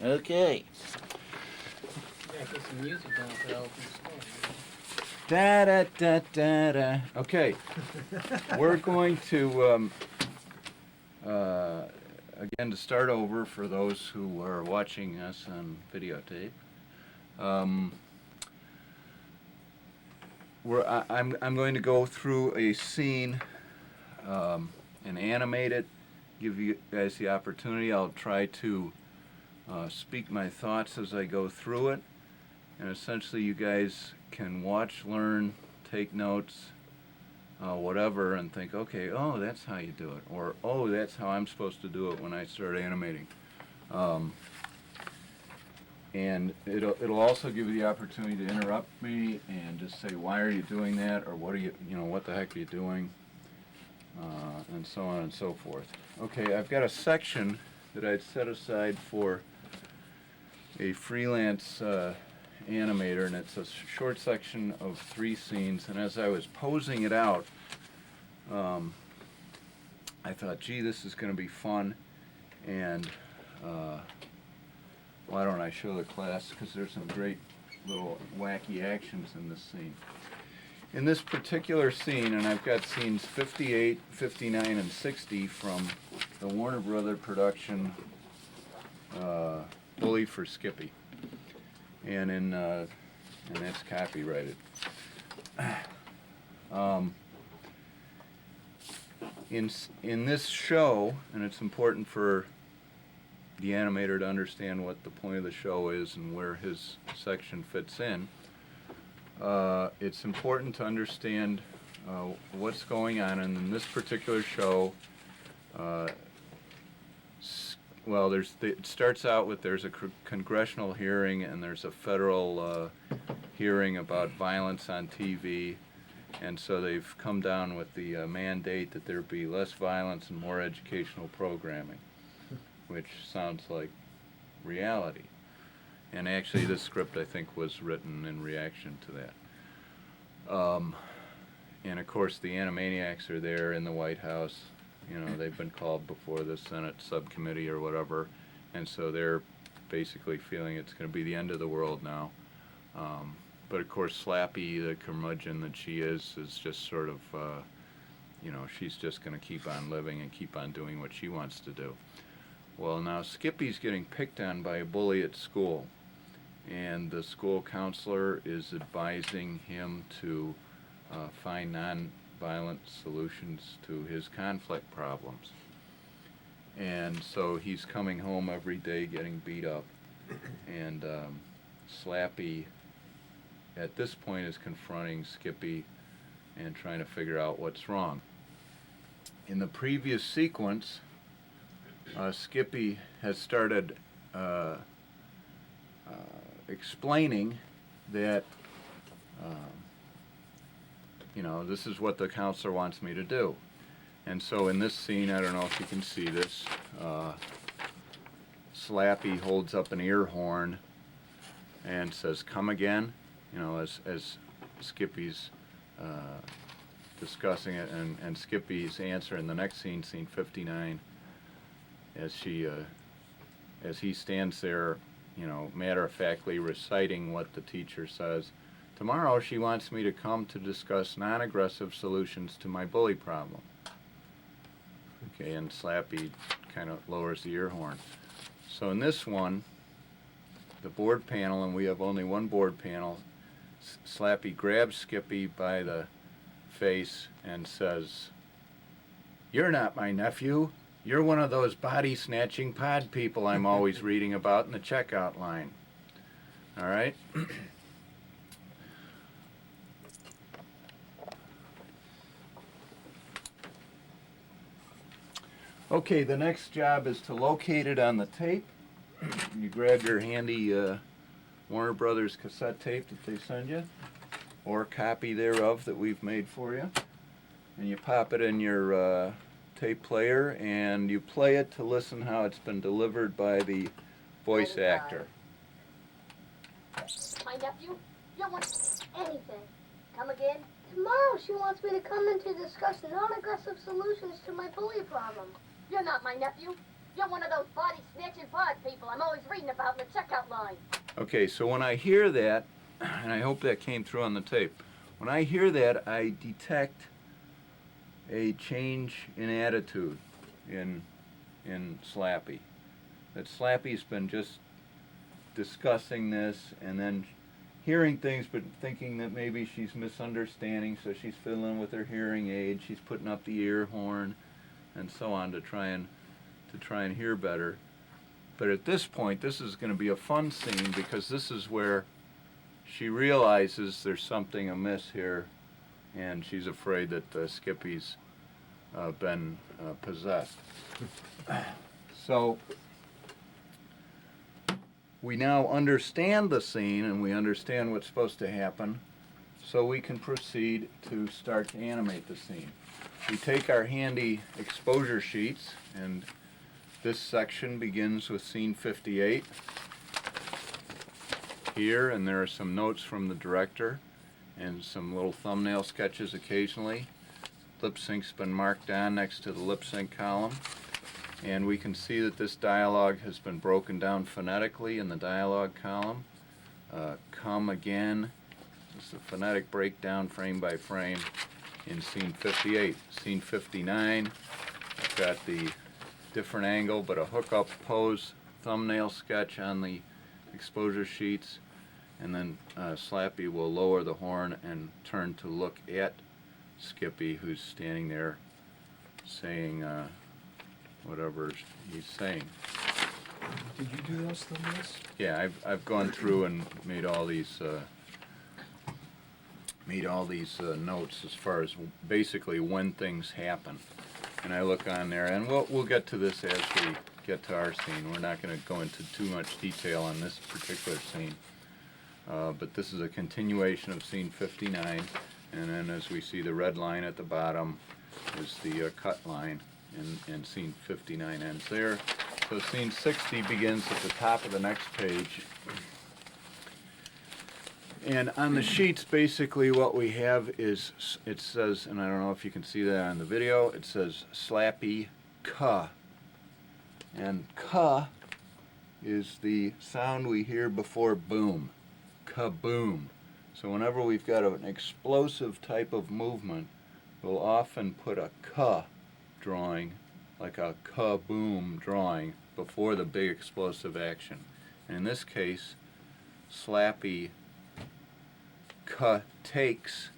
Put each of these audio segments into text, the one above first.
Okay. Yeah, put some music on for Elton Story. Da da da da da. Okay. We're going to again to start over for those who are watching us on videotape. I'm going to go through a scene and animate it. Give you guys the opportunity. I'll try to speak my thoughts as I go through it, and essentially you guys can watch, learn, take notes, whatever, and think, okay, oh, that's how you do it, or oh, that's how I'm supposed to do it when I start animating. And it'll also give you the opportunity to interrupt me and just say, why are you doing that, or what are you know, what the heck are you doing, and so on and so forth. Okay, I've got a section that I'd set aside for a freelance animator, and it's a short section of 3 scenes. And as I was posing it out, I thought, gee, this is going to be fun, and why don't I show the class, because there's some great little wacky actions in this scene. In this particular scene, and I've got scenes 58, 59, and 60 from the Warner Brother production Bully for Skippy, and that's copyrighted. In this show, and it's important for the animator to understand what the point of the show is and where his section fits in. It's important to understand what's going on, and in this particular show, well, it starts out with there's a congressional hearing and there's a federal hearing about violence on TV, and so they've come down with the mandate that there be less violence and more educational programming, which sounds like reality. And actually this script, I think, was written in reaction to that. And of course the Animaniacs are there in the White House. You know, they've been called before the Senate subcommittee or whatever, and so they're basically feeling it's going to be the end of the world now. But of course Slappy, the curmudgeon that she is just sort of, you know, she's just going to keep on living and keep on doing what she wants to do. Well, now Skippy's getting picked on by a bully at school, and the school counselor is advising him to find non-violent solutions to his conflict problems. And so he's coming home every day getting beat up, and Slappy at this point is confronting Skippy and trying to figure out what's wrong. In the previous sequence, Skippy has started explaining that you know, this is what the counselor wants me to do. And so in this scene, I don't know if you can see this, Slappy holds up an ear horn and says, "Come again," you know, as Skippy's discussing it, and Skippy's answer in the next scene, scene 59, as he stands there, you know, matter-of-factly reciting what the teacher says. "Tomorrow she wants me to come to discuss non-aggressive solutions to my bully problem." Okay, and Slappy kind of lowers the ear horn. So in this one, the board panel, and we have only one board panel, Slappy grabs Skippy by the face and says, "You're not my nephew. You're one of those body-snatching pod people I'm always reading about in the checkout line." All right? Okay, the next job is to locate it on the tape. You grab your handy Warner Brothers cassette tape that they send you, or a copy thereof that we've made for you, and you pop it in your tape player, and you play it to listen how it's been delivered by the voice actor. My nephew? You don't want anything. Come again? Tomorrow she wants me to come in to discuss non-aggressive solutions to my bully problem. You're not my nephew. You're one of those body snatching bard people I'm always reading about in the checkout line. Okay, so when I hear that, and I hope that came through on the tape, when I hear that, I detect a change in attitude in Slappy. That Slappy's been just discussing this and then hearing things but thinking that maybe she's misunderstanding, so she's fiddling with her hearing aid, she's putting up the ear horn and so on to try and hear better. But at this point, this is going to be a fun scene because this is where she realizes there's something amiss here, and she's afraid that Skippy's been possessed. So we now understand the scene and we understand what's supposed to happen, so we can proceed to start to animate the scene. We take our handy exposure sheets, and this section begins with scene 58 here, and there are some notes from the director and some little thumbnail sketches occasionally. Lip sync's been marked on next to the lip sync column, and we can see that this dialogue has been broken down phonetically in the dialogue column. Come again. This is a phonetic breakdown frame by frame in scene 58. Scene 59, I've got the different angle but a hookup pose thumbnail sketch on the exposure sheets, and then Slappy will lower the horn and turn to look at Skippy, who's standing there saying whatever he's saying. Did you do those thumbnails? Yeah, I've gone through and made all these notes as far as basically when things happen, and I look on there, and we'll get to this as we get to our scene. We're not going to go into too much detail on this particular scene, but this is a continuation of scene 59, and then as we see the red line at the bottom is the cut line, and scene 59 ends there. So scene 60 begins at the top of the next page. And on the sheets, basically what we have is, it says, and I don't know if you can see that on the video, it says Slappy Ka. And Ka is the sound we hear before boom. Kaboom. So whenever we've got an explosive type of movement, we'll often put a Ka drawing, like a kaboom drawing, before the big explosive action. And in this case, Slappy takes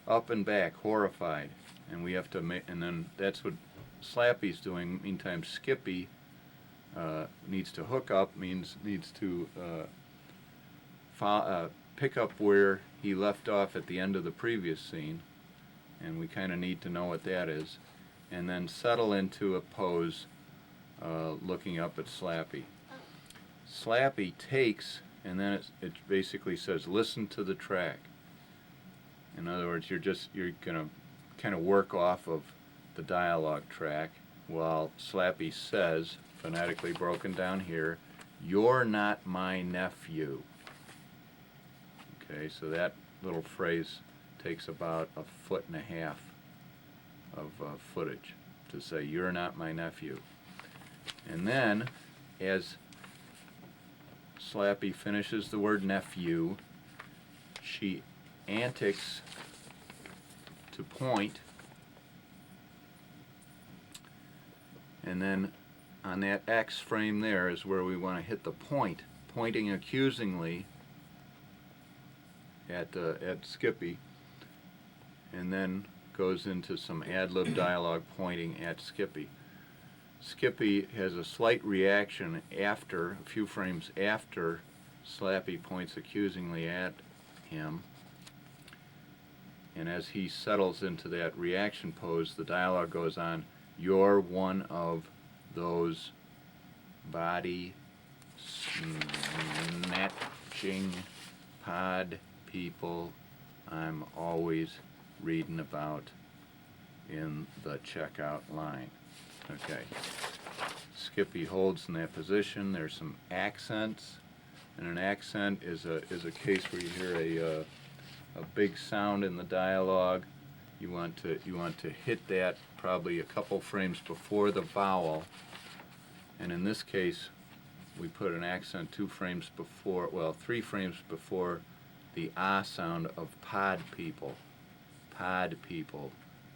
up and back, horrified, and we have to make, and then that's what Slappy's doing. Meantime, Skippy needs to hook up, needs to pick up where he left off at the end of the previous scene, and we kind of need to know what that is, and then settle into a pose looking up at Slappy. Slappy takes, and then it basically says, listen to the track. In other words, you're going to kind of work off of the dialogue track while Slappy says, phonetically broken down here, you're not my nephew. Okay, so that little phrase takes about 1.5 feet of footage to say, you're not my nephew. And then, as Slappy finishes the word nephew, she antics to point, and then on that X frame there is where we want to hit the point, pointing accusingly at Skippy, and then goes into some ad-lib dialogue pointing at Skippy. Skippy has a slight reaction after, a few frames after Slappy points accusingly at him, and as he settles into that reaction pose, the dialogue goes on, you're one of those body snatching pod people I'm always reading about in the checkout line. Okay. Skippy holds in that position. There's some accents, and an accent is a case where you hear a big sound in the dialogue. You want to hit that probably a couple frames before the vowel, and in this case we put an accent 2 frames before, well, 3 frames before the ah sound of pod people. Pod people.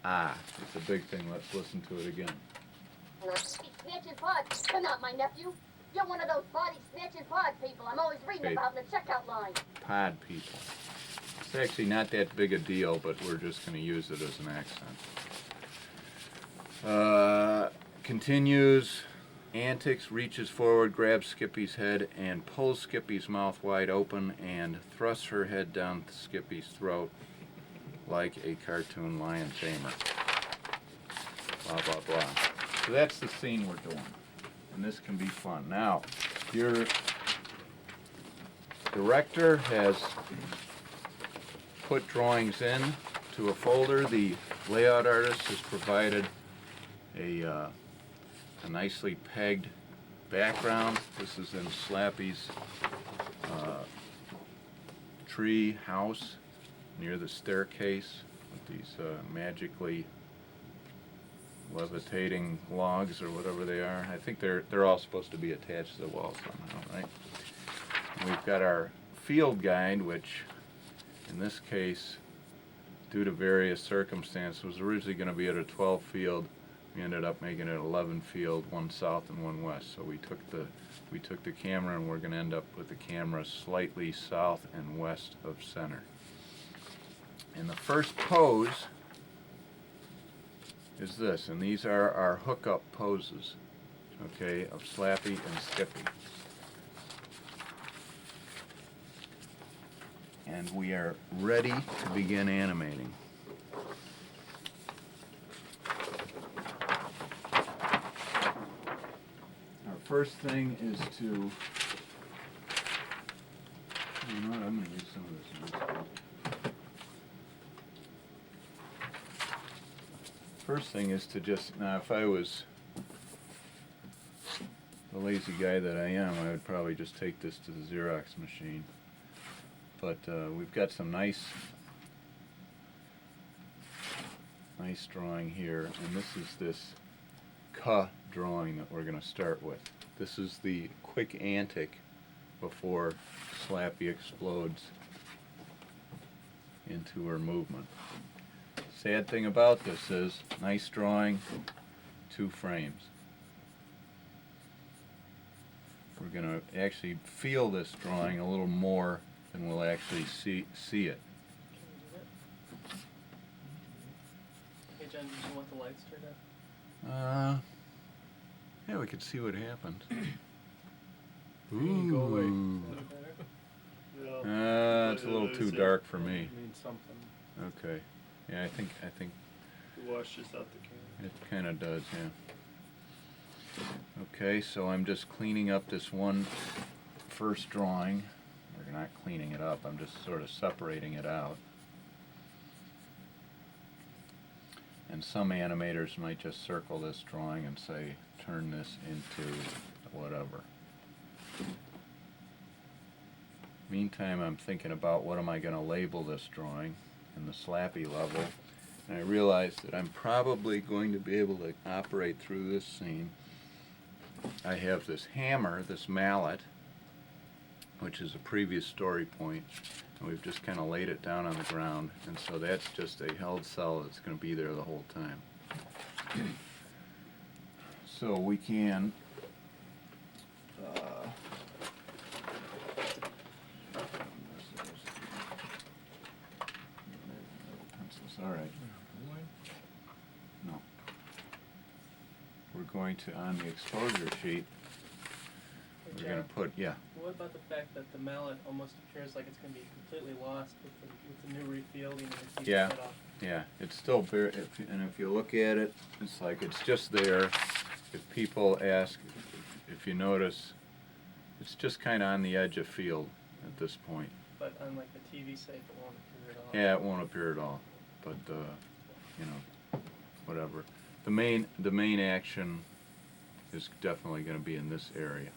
Ah. It's a big thing. Let's listen to it again. Snatching pod. You're not my nephew. You're one of those body snatching pod people I'm always reading Okay. about in the checkout line. Pod people. It's actually not that big a deal, but we're just going to use it as an accent. Continues. Antics, reaches forward, grabs Skippy's head, and pulls Skippy's mouth wide open and thrusts her head down Skippy's throat like a cartoon lion tamer. Blah, blah, blah. So that's the scene we're doing. And this can be fun. Now, your director has put drawings in to a folder. The layout artist has provided a nicely pegged background. This is in Slappy's tree house near the staircase with these magically levitating logs or whatever they are. I think they're all supposed to be attached to the wall somehow, right? And we've got our field guide, which in this case, due to various circumstances, was originally going to be at a 12 field. We ended up making it 11 field, 1 south and 1 west. So we took the camera, and we're going to end up with the camera slightly south and west of center. And the first pose is this, and these are our hookup poses, okay, of Slappy and Skippy. And we are ready to begin animating. Our first thing is to, you know what, I'm going to use some of this now. First thing is to just, now if I was the lazy guy that I am, I would probably just take this to the Xerox machine. But we've got some nice drawing here, and this is this "ka" drawing that we're going to start with. This is the quick antic before Slappy explodes into her movement. Sad thing about this is, nice drawing, 2 frames. We're going to actually feel this drawing a little more than we'll actually see it. Can you do that? Hey John, did you want the lights turned up? Yeah, we could see what happens. Go away. Ooh. Is that better? It's a little too dark for me. Means something. Okay. Yeah, I think It washes out the camera. it kind of does, yeah. Okay, so I'm just cleaning up this one first drawing. We're not cleaning it up, I'm just sort of separating it out. And some animators might just circle this drawing and say, turn this into whatever. Meantime, I'm thinking about what am I going to label this drawing in the Slappy level. And I realize that I'm probably going to be able to operate through this scene. I have this hammer, this mallet, which is a previous story point, and we've just kind of laid it down on the ground, and so that's just a held cell that's going to be there the whole time. So we can pencils, all right. No. We're going to, on the exposure sheet, Hey, we're John, going to put, yeah. what about the fact that the mallet almost appears like it's going to be completely lost with the new refielding and the teeth Yeah. cut off? Yeah, it's still very, and if you look at it, it's like it's just there. If people ask, if you notice, it's just kind of on the edge of field at this point. But unlike the TV safe, it won't appear at all. Yeah, it won't appear at all, but you know, whatever. The main action is definitely going to be in this area.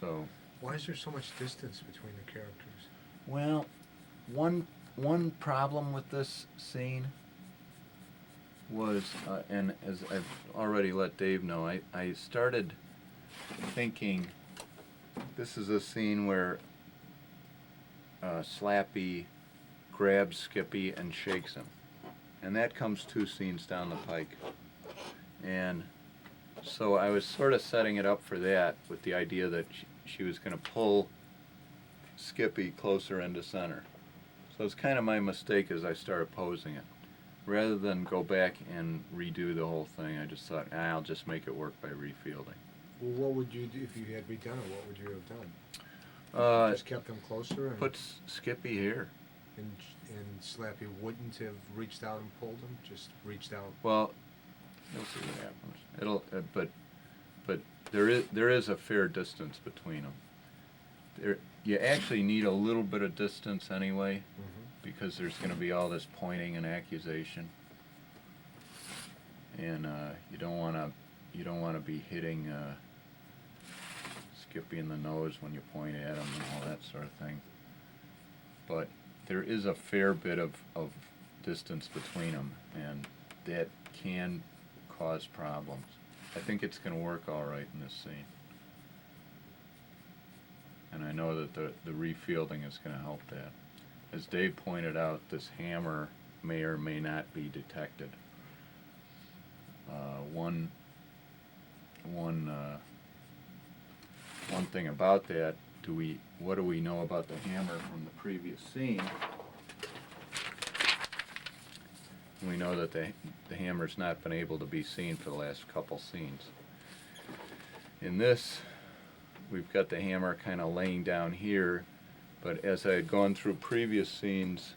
So, Why is there so much distance between the characters? well, one problem with this scene was, and as I've already let Dave know, I started thinking, this is a scene where Slappy grabs Skippy and shakes him. And that comes 2 scenes down the pike. And so I was sort of setting it up for that with the idea that she was going to pull Skippy closer into center. So it's kind of my mistake as I started posing it. Rather than go back and redo the whole thing, I just thought, I'll just make it work by refielding. Well, what would you do if you had redone it? What would you have done? Just kept them closer and Put Skippy here. and Slappy wouldn't have reached out and pulled him. Just reached out. Well, we'll see what happens. It'll, but there is a fair distance between them. You actually need a little bit of distance anyway, because there's going to be all this pointing and accusation, and you don't want to be hitting Skippy in the nose when you point at him and all that sort of thing. But there is a fair bit of distance between them, and that can cause problems. I think it's going to work all right in this scene. And I know that the refielding is going to help that. As Dave pointed out, this hammer may or may not be detected. One thing about that, what do we know about the hammer from the previous scene? We know that the hammer's not been able to be seen for the last couple scenes. In this, we've got the hammer kind of laying down here, but as I had gone through previous scenes,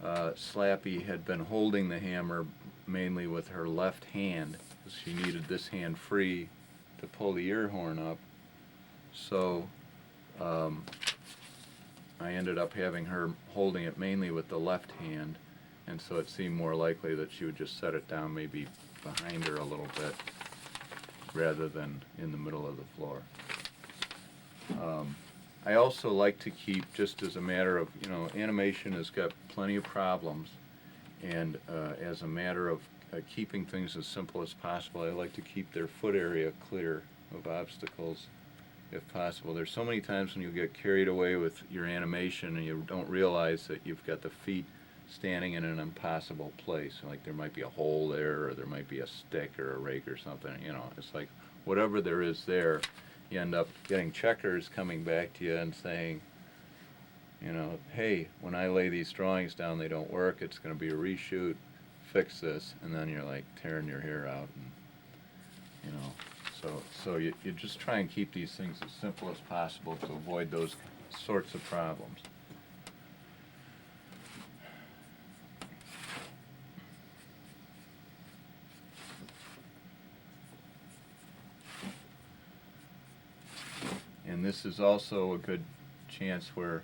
Slappy had been holding the hammer mainly with her left hand, because she needed this hand free to pull the ear horn up. So I ended up having her holding it mainly with the left hand, and so it seemed more likely that she would just set it down maybe behind her a little bit rather than in the middle of the floor. I also like to keep, just as a matter of, animation has got plenty of problems, and as a matter of keeping things as simple as possible, I like to keep their foot area clear of obstacles if possible. There's so many times when you get carried away with your animation and you don't realize that you've got the feet standing in an impossible place. Like there might be a hole there, or there might be a stick or a rake or something. It's like whatever there is there, you end up getting checkers coming back to you and saying, hey, when I lay these drawings down, they don't work. It's going to be a reshoot. Fix this. And then you're like tearing your hair out, and so you just try and keep these things as simple as possible to avoid those sorts of problems. And this is also a good chance where,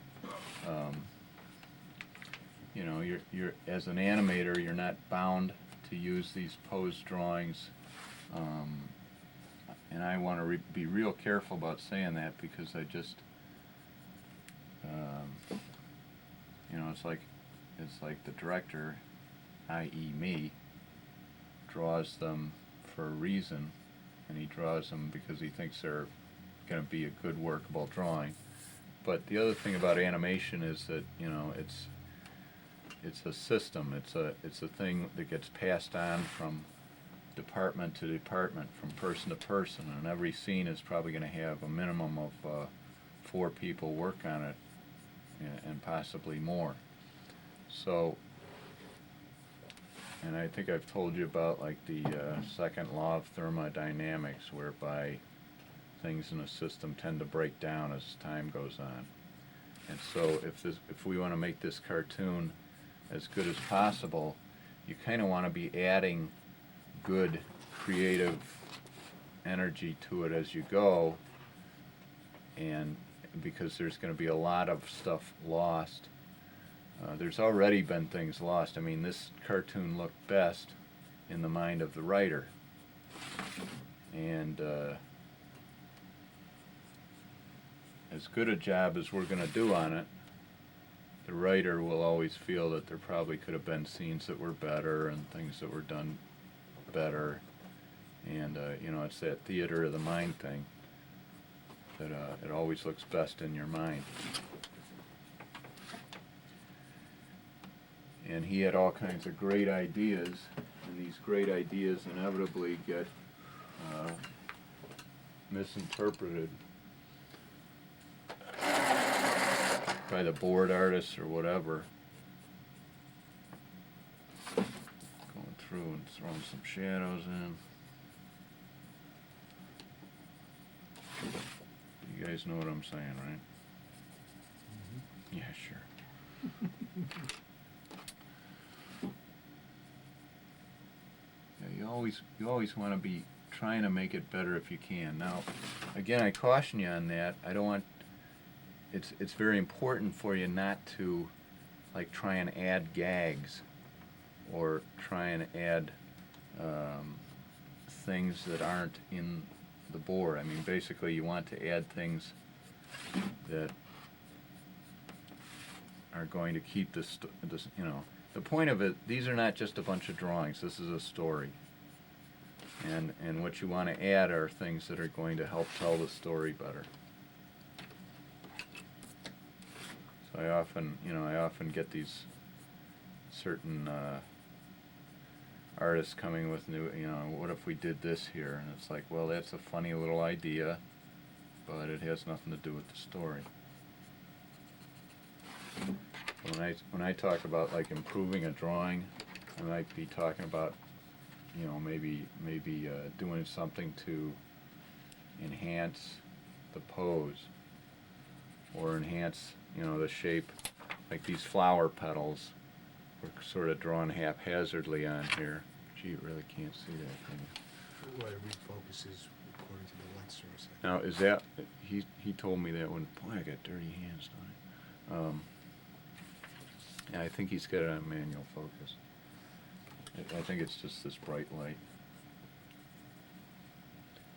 you're as an animator, you're not bound to use these posed drawings. And I want to be real careful about saying that, because I just, it's like the director, i.e. me, draws them for a reason, and he draws them because he thinks they're going to be a good workable drawing. But the other thing about animation is that it's a system. It's a thing that gets passed on from department to department, from person to person, and every scene is probably going to have a minimum of 4 people work on it, and possibly more. So, and I think I've told you about like the second law of thermodynamics, whereby things in a system tend to break down as time goes on. And so if we want to make this cartoon as good as possible, you kind of want to be adding good creative energy to it as you go, and because there's going to be a lot of stuff lost. There's already been things lost. I mean, this cartoon looked best in the mind of the writer, and as good a job as we're gonna do on it, the writer will always feel that there probably could have been scenes that were better and things that were done better. And, you know, it's that theater of the mind thing, that it always looks best in your mind. And he had all kinds of great ideas, and these great ideas inevitably get misinterpreted by the board artists or whatever. Going through and throwing some shadows in. You guys know what I'm saying, right? Yeah, sure. Yeah, you always want to be trying to make it better if you can. Now, again, I caution you on that. I don't want. It's very important for you not to, like, try and add gags, or try and add things that aren't in the board. I mean, basically, you want to add things that are going to keep this, you know, the point of it. These are not just a bunch of drawings. This is a story. And what you want to add are things that are going to help tell the story better. So I often get these certain artists coming with new, you know, what if we did this here? And it's like, well, that's a funny little idea, but it has nothing to do with the story. When I talk about, like, improving a drawing, I might be talking about, you know, maybe doing something to enhance the pose, or enhance, you know, the shape. Like these flower petals were sort of drawn haphazardly on here. Gee, you really can't see that, can you? Well, it refocuses according to the light source. Now, is that, he told me that when, boy, I got dirty hands, don't I? Yeah, I think he's got it on manual focus. I think it's just this bright light.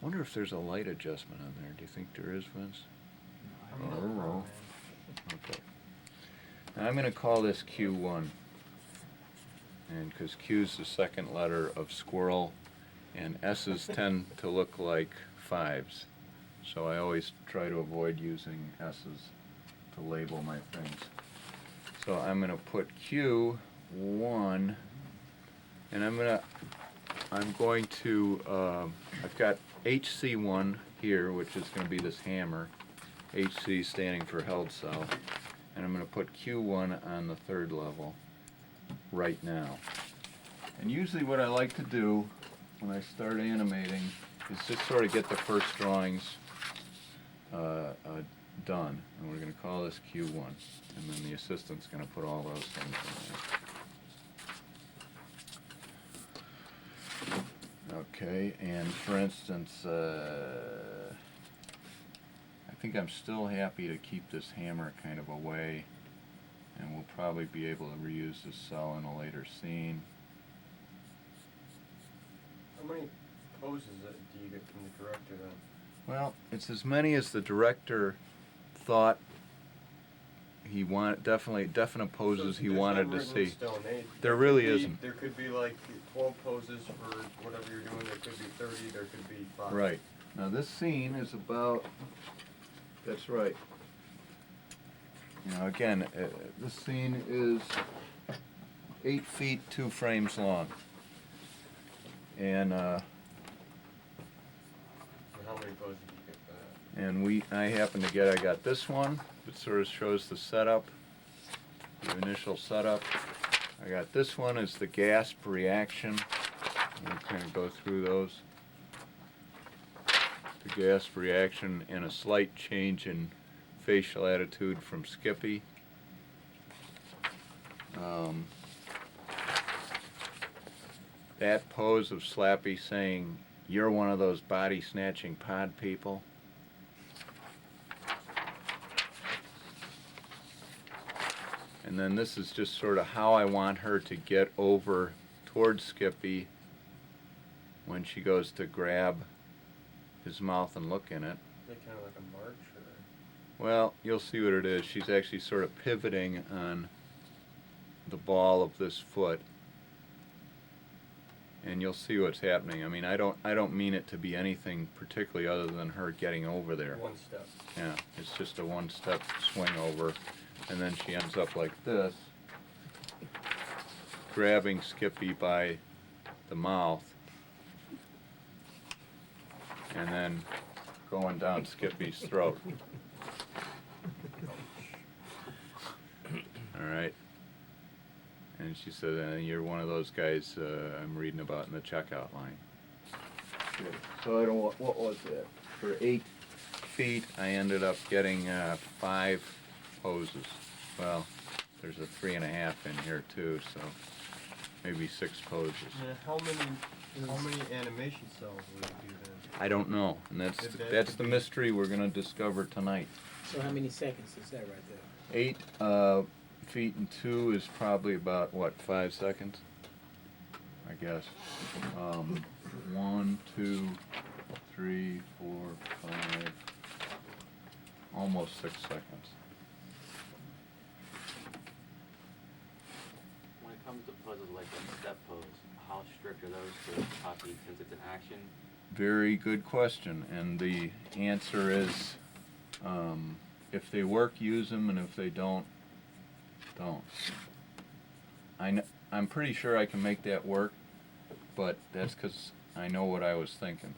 Wonder if there's a light adjustment on there. Do you think there is, Vince? Oh. Okay. Now I'm going to call this Q1, and because Q's the second letter of squirrel, and S's tend to look like 5s, so I always try to avoid using S's to label my things. So I'm going to put Q1, and I'm going to I've got HC1 here, which is going to be this hammer, HC standing for held cell, and I'm going to put Q1 on the 3rd level right now. And usually what I like to do when I start animating is just sort of get the first drawings done, and we're going to call this Q1, and then the assistant's going to put all those things in there. Okay, and for instance, I think I'm still happy to keep this hammer kind of away, and we'll probably be able to reuse this cell in a later scene. How many poses do you get from the director then? Well, it's as many as the director thought he wanted, definite poses he wanted to see. There really isn't. There could be like 12 poses for whatever you're doing. There could be 30. There could be 5. Right. Now this scene is about, that's right. You know, again, this scene is 8 feet 2 frames long. And How many poses do you get for that? and I happen to get, I got this one that sort of shows the setup, the initial setup. I got this one as the gasp reaction. We'll kind of go through those. The gasp reaction and a slight change in facial attitude from Skippy. That pose of Slappy saying, "You're one of those body-snatching pod people." And then this is just sort of how I want her to get over towards Skippy when she goes to grab his mouth and look in it. Is it kind of like a march, or? Well, you'll see what it is. She's actually sort of pivoting on the ball of this foot, and you'll see what's happening. I mean, I don't mean it to be anything particularly other than her getting over there. One step. Yeah, it's just a one-step swing over, and then she ends up like this, grabbing Skippy by the mouth, and then going down Skippy's throat. All right. And she said, "You're one of those guys I'm reading about in the checkout line." Okay. So I don't. What was that? For 8 feet, I ended up getting 5 poses. Well, there's a 3.5 in here too, so maybe 6 poses. How many animation cells would it be then? I don't know, and that's Did that that's the be- mystery we're gonna discover tonight. So how many seconds is that right there? 8 feet and 2 is probably about what, 5 seconds? I guess. 1, 2, 3, 4, 5, almost 6 seconds. When it comes to poses like a step pose, how strict are those to copy since it's an action? Very good question, and the answer is, if they work, use them, and if they don't, don't. I'm pretty sure I can make that work, but that's because I know what I was thinking.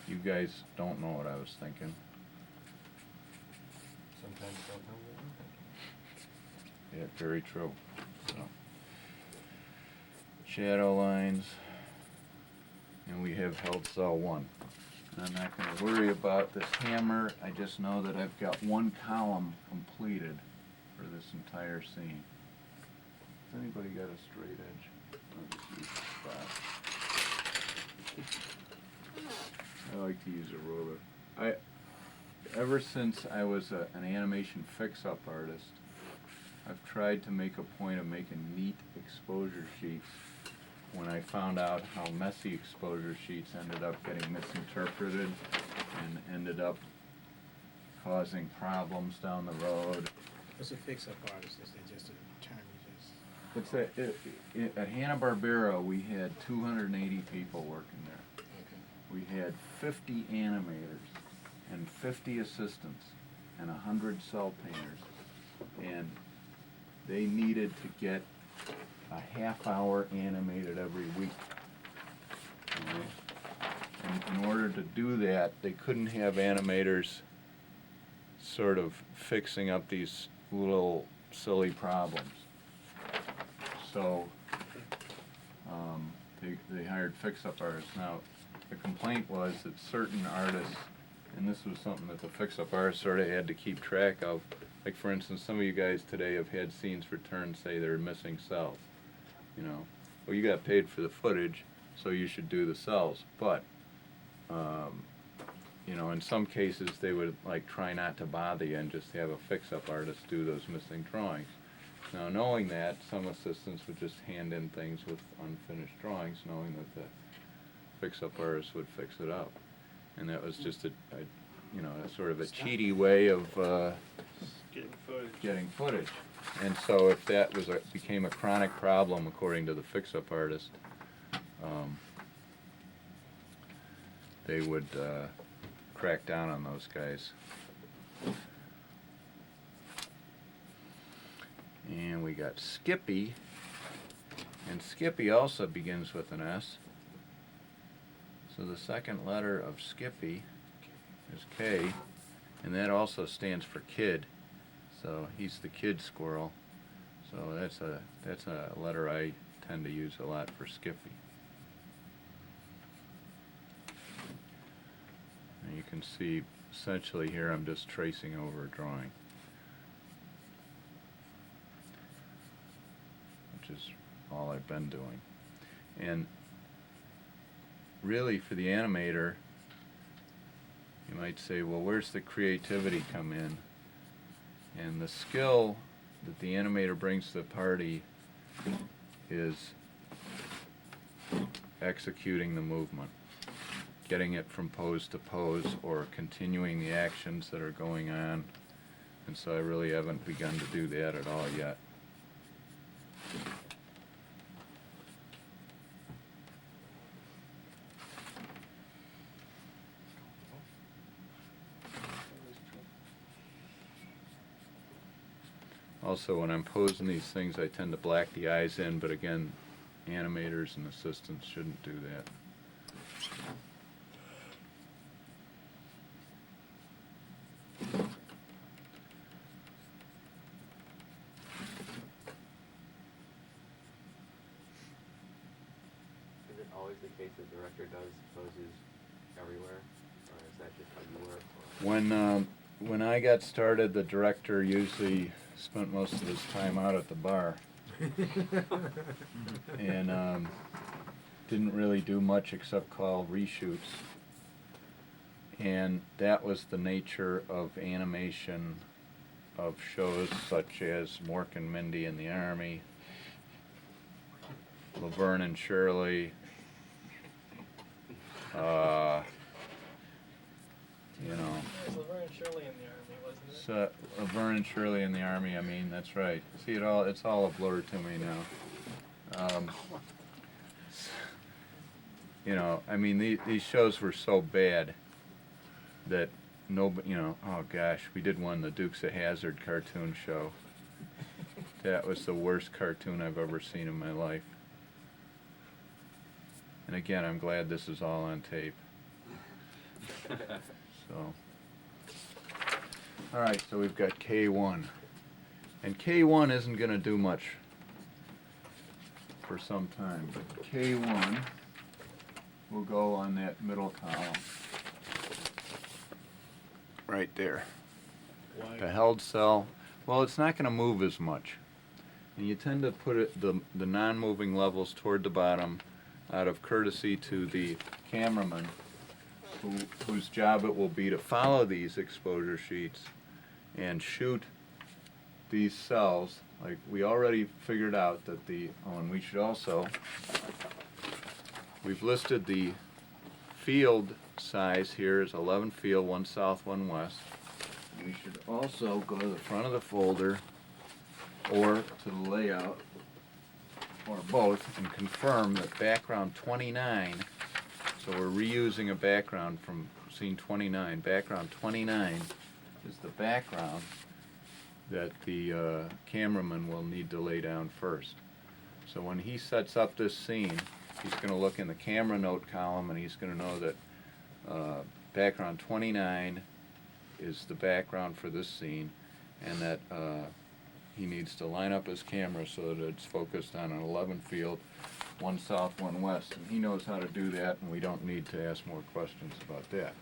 You guys don't know what I was thinking. Sometimes don't know what we're thinking. Yeah, very true. So. Shadow lines, and we have held cell 1. I'm not going to worry about this hammer. I just know that I've got 1 column completed for this entire scene. Has anybody got a straight edge? I'll just use the spot. I like to use a ruler. Ever since I was an animation fix-up artist, I've tried to make a point of making neat exposure sheets. When I found out how messy exposure sheets ended up getting misinterpreted and ended up causing problems down the road. What's a fix-up artist? Is that just a term you just... At Hanna-Barbera, we had 280 people working there. Okay. We had 50 animators and 50 assistants and 100 cell painters. And they needed to get a half-hour animated every week. And in order to do that, they couldn't have animators sort of fixing up these little silly problems. So they hired fix-up artists. Now, the complaint was that certain artists, and this was something that the fix-up artists sort of had to keep track of, like for instance, some of you guys today have had scenes returned say they're missing cells. You know, well, you got paid for the footage, so you should do the cells. But, you know, in some cases they would like try not to bother you and just have a fix-up artist do those missing drawings. Now, knowing that, some assistants would just hand in things with unfinished drawings, knowing that the fix-up artist would fix it up. And that was just a you know, a sort of a cheaty way of getting footage. And so if that was became a chronic problem, according to the fix-up artist, they would crack down on those guys. And we got Skippy, and Skippy also begins with an S. So the second letter of Skippy is K, and that also stands for kid. So he's the kid squirrel. So that's a letter I tend to use a lot for Skippy. And you can see essentially here I'm just tracing over a drawing, which is all I've been doing. And really for the animator, you might say, well, where's the creativity come in? And the skill that the animator brings to the party is executing the movement, getting it from pose to pose, or continuing the actions that are going on And so I really haven't begun to do that at all yet. Also, when I'm posing these things, I tend to black the eyes in, but again, animators and assistants shouldn't do that. Is it always the case the director does poses everywhere, or is that just how you work? Or? When I got started, the director usually spent most of his time out at the bar. And didn't really do much except call reshoots. And that was the nature of animation of shows such as Mork and Mindy in the Army, Laverne and Shirley, you know. There's Laverne and Shirley in the Army, wasn't it? So, Laverne and Shirley in the Army, I mean, that's right. See, it's all a blur to me now. You know, I mean, these shows were so bad that nobody, you know, oh gosh, we did one, the Dukes of Hazzard cartoon show. That was the worst cartoon I've ever seen in my life. And again, I'm glad this is all on tape. So, all right, so we've got K1. And K1 isn't going to do much for some time, but K1 will go on that middle column. Right there. Why? The held cell, well, it's not going to move as much. And you tend to put the non-moving levels toward the bottom out of courtesy to the cameraman, whose job it will be to follow these exposure sheets and shoot these cells. Like we already figured out that and we should also, we've listed the field size here is 11 field, 1 south, 1 west. We should also go to the front of the folder or to the layout or both and confirm that background 29, so we're reusing a background from scene 29. Background 29 is the background that the cameraman will need to lay down first. So when he sets up this scene, he's going to look in the camera note column and he's going to know that background 29 is the background for this scene, and that he needs to line up his camera so that it's focused on an 11 field, 1 south, 1 west, and he knows how to do that, and we don't need to ask more questions about that.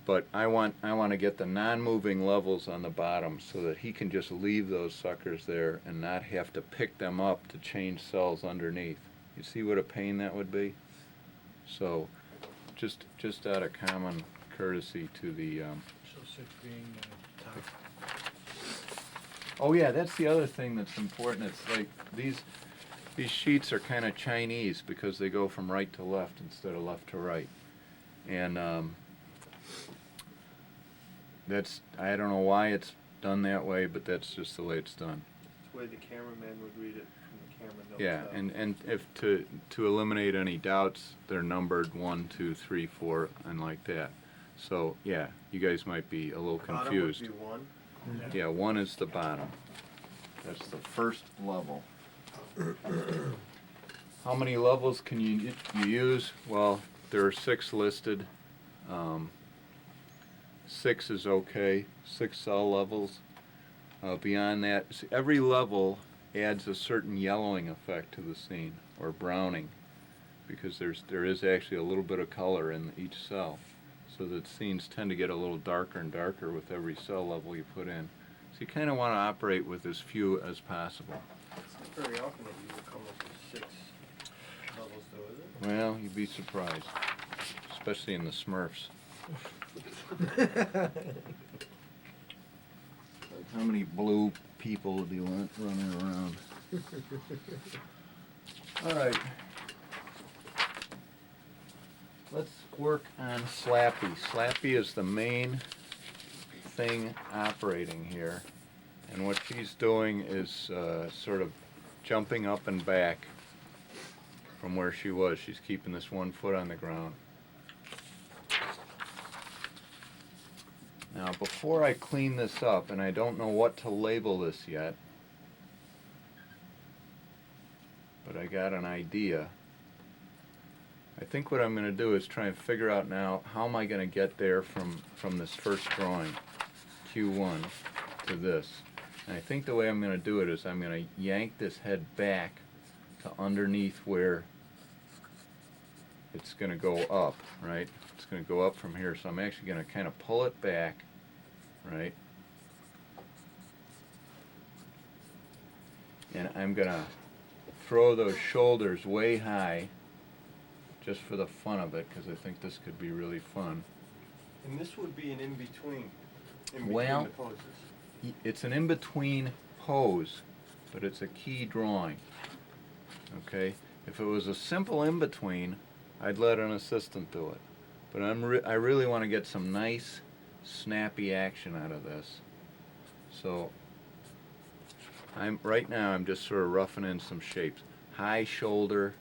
But I want to get the non-moving levels on the bottom so that he can just leave those suckers there and not have to pick them up to change cells underneath. You see what a pain that would be? So, just out of common courtesy to the. So 6 being top. Oh yeah, that's the other thing that's important. It's like these sheets are kind of Chinese because they go from right to left instead of left to right, and that's, I don't know why it's done that way, but that's just the way it's done. It's the way the cameraman would read it from the camera notes. Yeah, and if to eliminate any doubts, they're numbered 1, 2, 3, 4, and like that. So yeah, you guys might be a little confused. Bottom would be 1. Yeah, 1 is the bottom. That's the first level. How many levels can you use? Well, there are 6 listed. 6 is okay. 6 cell levels. Beyond that, every level adds a certain yellowing effect to the scene, or browning, because there is actually a little bit of color in each cell, so that scenes tend to get a little darker and darker with every cell level you put in. So you kind of want to operate with as few as possible. It's not very often that you would come up with 6 levels though, is it? Well, you'd be surprised, especially in the Smurfs. Like how many blue people do you want running around? All right. Let's work on Slappy. Slappy is the main thing operating here. And what she's doing is sort of jumping up and back from where she was. She's keeping this one foot on the ground. Now, before I clean this up, and I don't know what to label this yet, but I got an idea. I think what I'm going to do is try and figure out now how am I going to get there from this first drawing, Q1, to this. And I think the way I'm going to do it is I'm going to yank this head back to underneath where it's going to go up, right? It's going to go up from here, so I'm actually going to kind of pull it back, right? And I'm going to throw those shoulders way high just for the fun of it, because I think this could be really fun. And this would be an in-between Well, the poses. It's an in-between pose, but it's a key drawing. Okay? If it was a simple in-between, I'd let an assistant do it. But I really want to get some nice, snappy action out of this. So, right now I'm just sort of roughing in some shapes. High shoulder,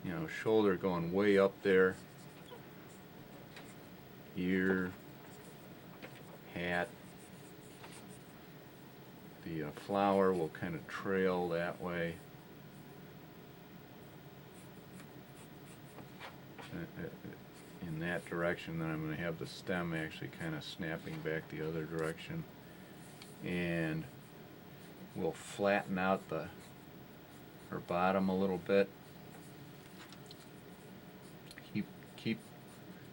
you know, shoulder going way up there. Ear, hat. The flower will kind of trail that way. In that direction, then I'm going to have the stem actually kind of snapping back the other direction. And we'll flatten out her bottom a little bit. Keep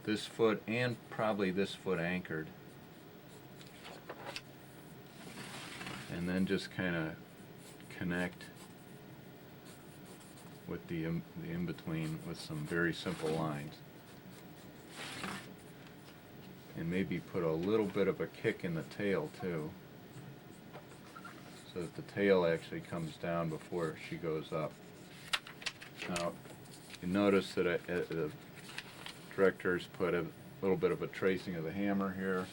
this foot and probably this foot anchored. And then just kind of connect with the in-between with some very simple lines. And maybe put a little bit of a kick in the tail too, so that the tail actually comes down before she goes up. Now, you notice that the director's put a little bit of a tracing of the hammer here,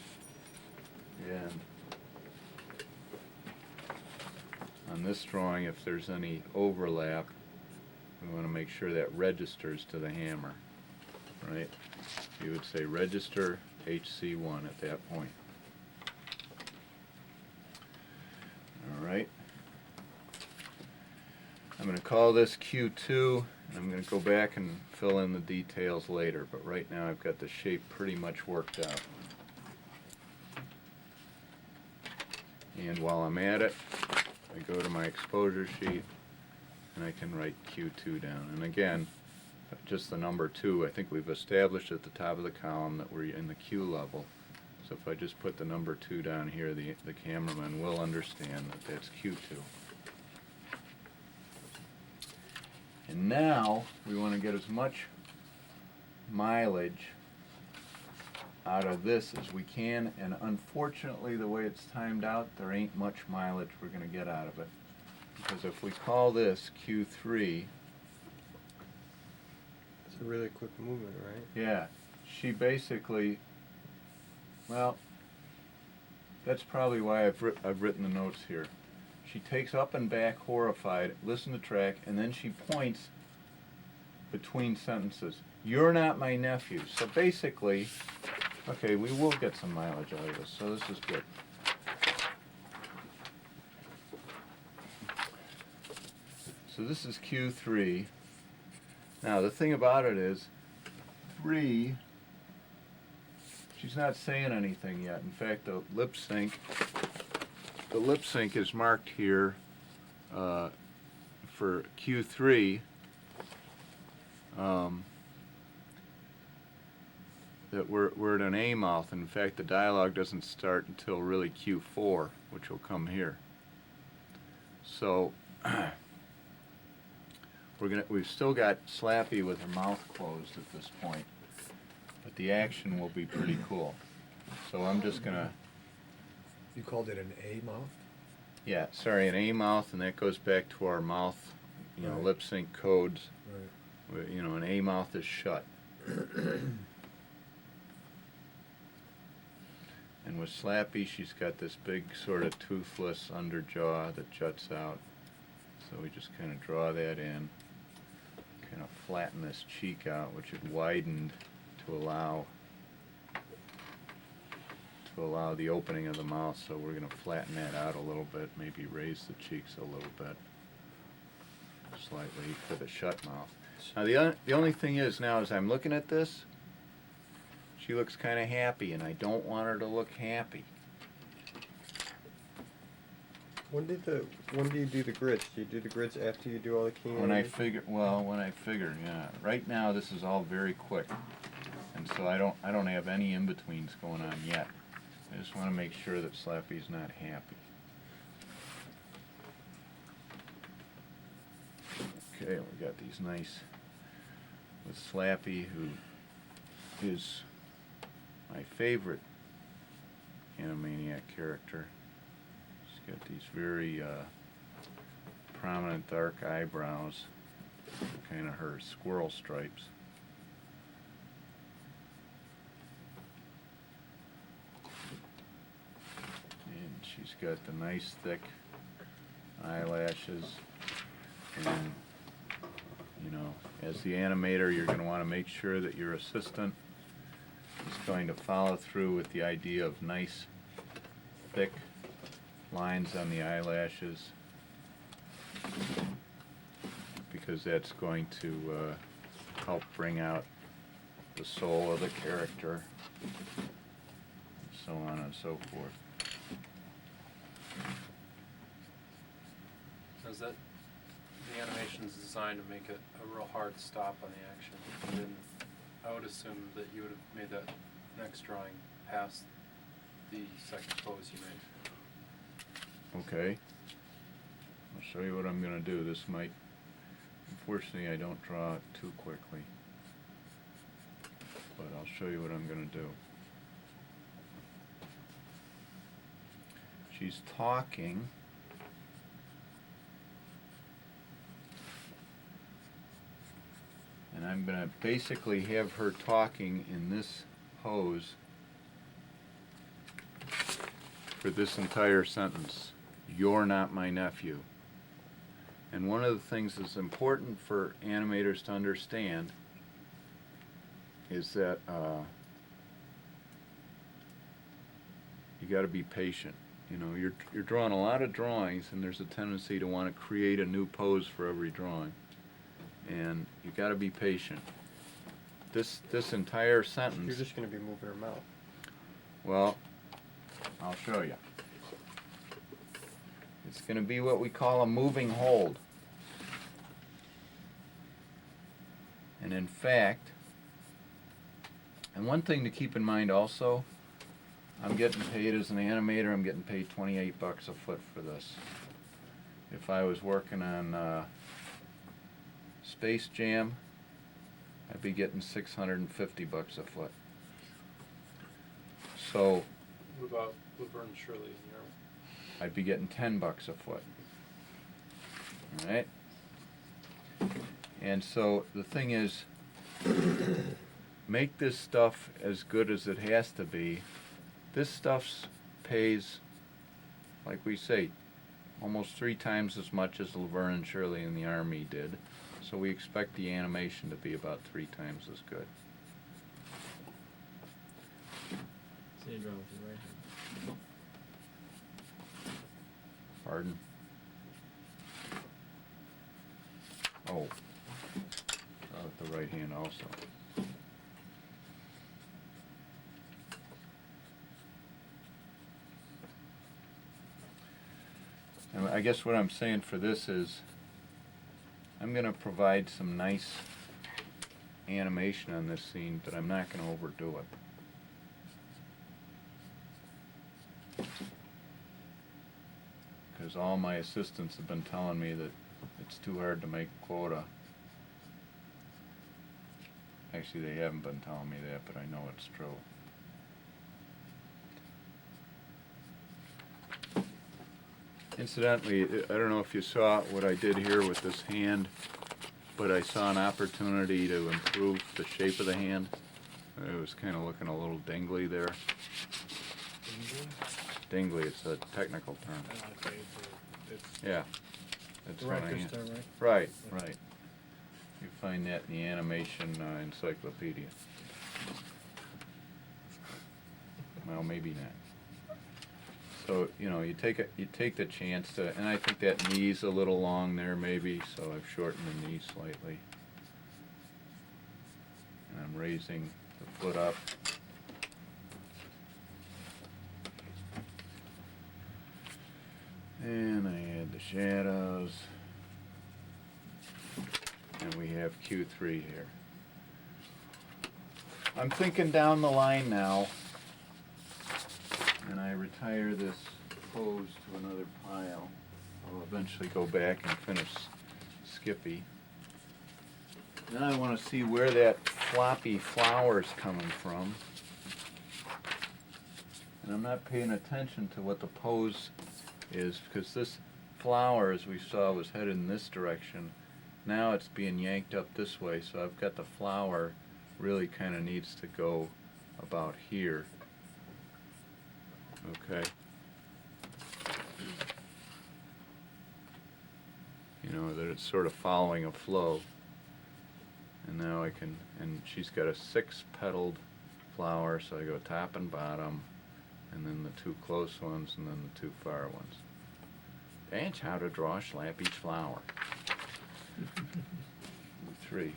and on this drawing, if there's any overlap, we want to make sure that registers to the hammer, right? You would say register HC1 at that point. All right. I'm going to call this Q2, and I'm going to go back and fill in the details later, but right now I've got the shape pretty much worked out. And while I'm at it, I go to my exposure sheet and I can write Q2 down. And again, just the number 2, I think we've established at the top of the column that we're in the Q level. So if I just put the number 2 down here, the cameraman will understand that that's Q2. And now we want to get as much mileage out of this as we can, and unfortunately the way it's timed out, there ain't much mileage we're going to get out of it. Because if we call this Q3, It's a really quick movement, right? yeah, she basically, well, that's probably why I've written the notes here. She takes up and back horrified, listen to track, and then she points between sentences. You're not my nephew. So basically, okay, we will get some mileage out of this, so this is good. So this is Q3. Now the thing about it is, 3, she's not saying anything yet. In fact, the lip sync is marked here for Q3. That we're at an A mouth. In fact, the dialogue doesn't start until really Q4, which will come here. So we've still got Slappy with her mouth closed at this point, but the action will be pretty cool. So I'm just gonna. You called it an A mouth? Yeah, sorry, an A mouth, and that goes back to our mouth, Right. lip sync codes. Right. An A mouth is shut. And with Slappy, she's got this big sort of toothless underjaw that juts out. So we just kind of draw that in, kind of flatten this cheek out, which had widened to allow the opening of the mouth. So we're going to flatten that out a little bit, maybe raise the cheeks a little bit, slightly for the shut mouth. Now the only thing is now, as I'm looking at this, she looks kind of happy, and I don't want her to look happy. When do you do the grids? Do you do the grids after you do all the keying? When I figure, yeah. Right now, this is all very quick, and so I don't have any in-betweens going on yet. I just want to make sure that Slappy's not happy. Okay, we got these nice with Slappy, who is my favorite Animaniac character. She's got these very prominent dark eyebrows, kind of her squirrel stripes. And she's got the nice thick eyelashes, and you know, as the animator, you're going to want to make sure that your assistant is going to follow through with the idea of nice thick lines on the eyelashes, because that's going to help bring out the soul of the character, and so on and so forth. Is that the animation's designed to make it a real hard stop on the action? And then I would assume that you would have made that next drawing past the second pose you made. Okay. I'll show you what I'm going to do. This might, unfortunately, I don't draw it too quickly, but I'll show you what I'm going to do. She's talking. And I'm going to basically have her talking in this pose for this entire sentence. You're not my nephew. And one of the things that's important for animators to understand is that you got to be patient. You know, you're drawing a lot of drawings, and there's a tendency to want to create a new pose for every drawing. And you got to be patient. This entire sentence. You're just going to be moving her mouth. Well, I'll show you. It's going to be what we call a moving hold. And in fact, and one thing to keep in mind also, I'm getting paid as an animator, I'm getting paid 28 bucks a foot for this. If I was working on Space Jam, I'd be getting 650 bucks a foot. So What about Laverne and Shirley in your? I'd be getting 10 bucks a foot. All right? And so the thing is, make this stuff as good as it has to be. This stuff pays, like we say, almost 3 times as much as Laverne and Shirley in the Army did. So we expect the animation to be about 3 times as good. So you're drawing with your right hand. Pardon? Oh, with the right hand also. And I guess what I'm saying for this is, I'm going to provide some nice animation on this scene, but I'm not going to overdo it. Because all my assistants have been telling me that it's too hard to make quota. Actually, they haven't been telling me that, but I know it's true. Incidentally, I don't know if you saw what I did here with this hand, but I saw an opportunity to improve the shape of the hand. It was kind of looking a little dingly there. Dingley, it's a technical term. Okay, it's Yeah. That's what I director's am. term, right? Right, right. You find that in the animation encyclopedia. Well, maybe not. So, you know, you take the chance to, and I think that knee's a little long there maybe, so I've shortened the knee slightly. And I'm raising the foot up. And I add the shadows. And we have Q3 here. I'm thinking down the line now, and I retire this pose to another pile. I'll eventually go back and finish Skippy. Then I want to see where that floppy flower's coming from. And I'm not paying attention to what the pose is, because this flower, as we saw, was headed in this direction. Now it's being yanked up this way, so I've got the flower really kind of needs to go about here. Okay. You know, that it's sort of following a flow. And now I can, and she's got a 6-petaled flower, so I go top and bottom, and then the 2 close ones, and then the 2 far ones. That's how to draw Slappy's flower. 3.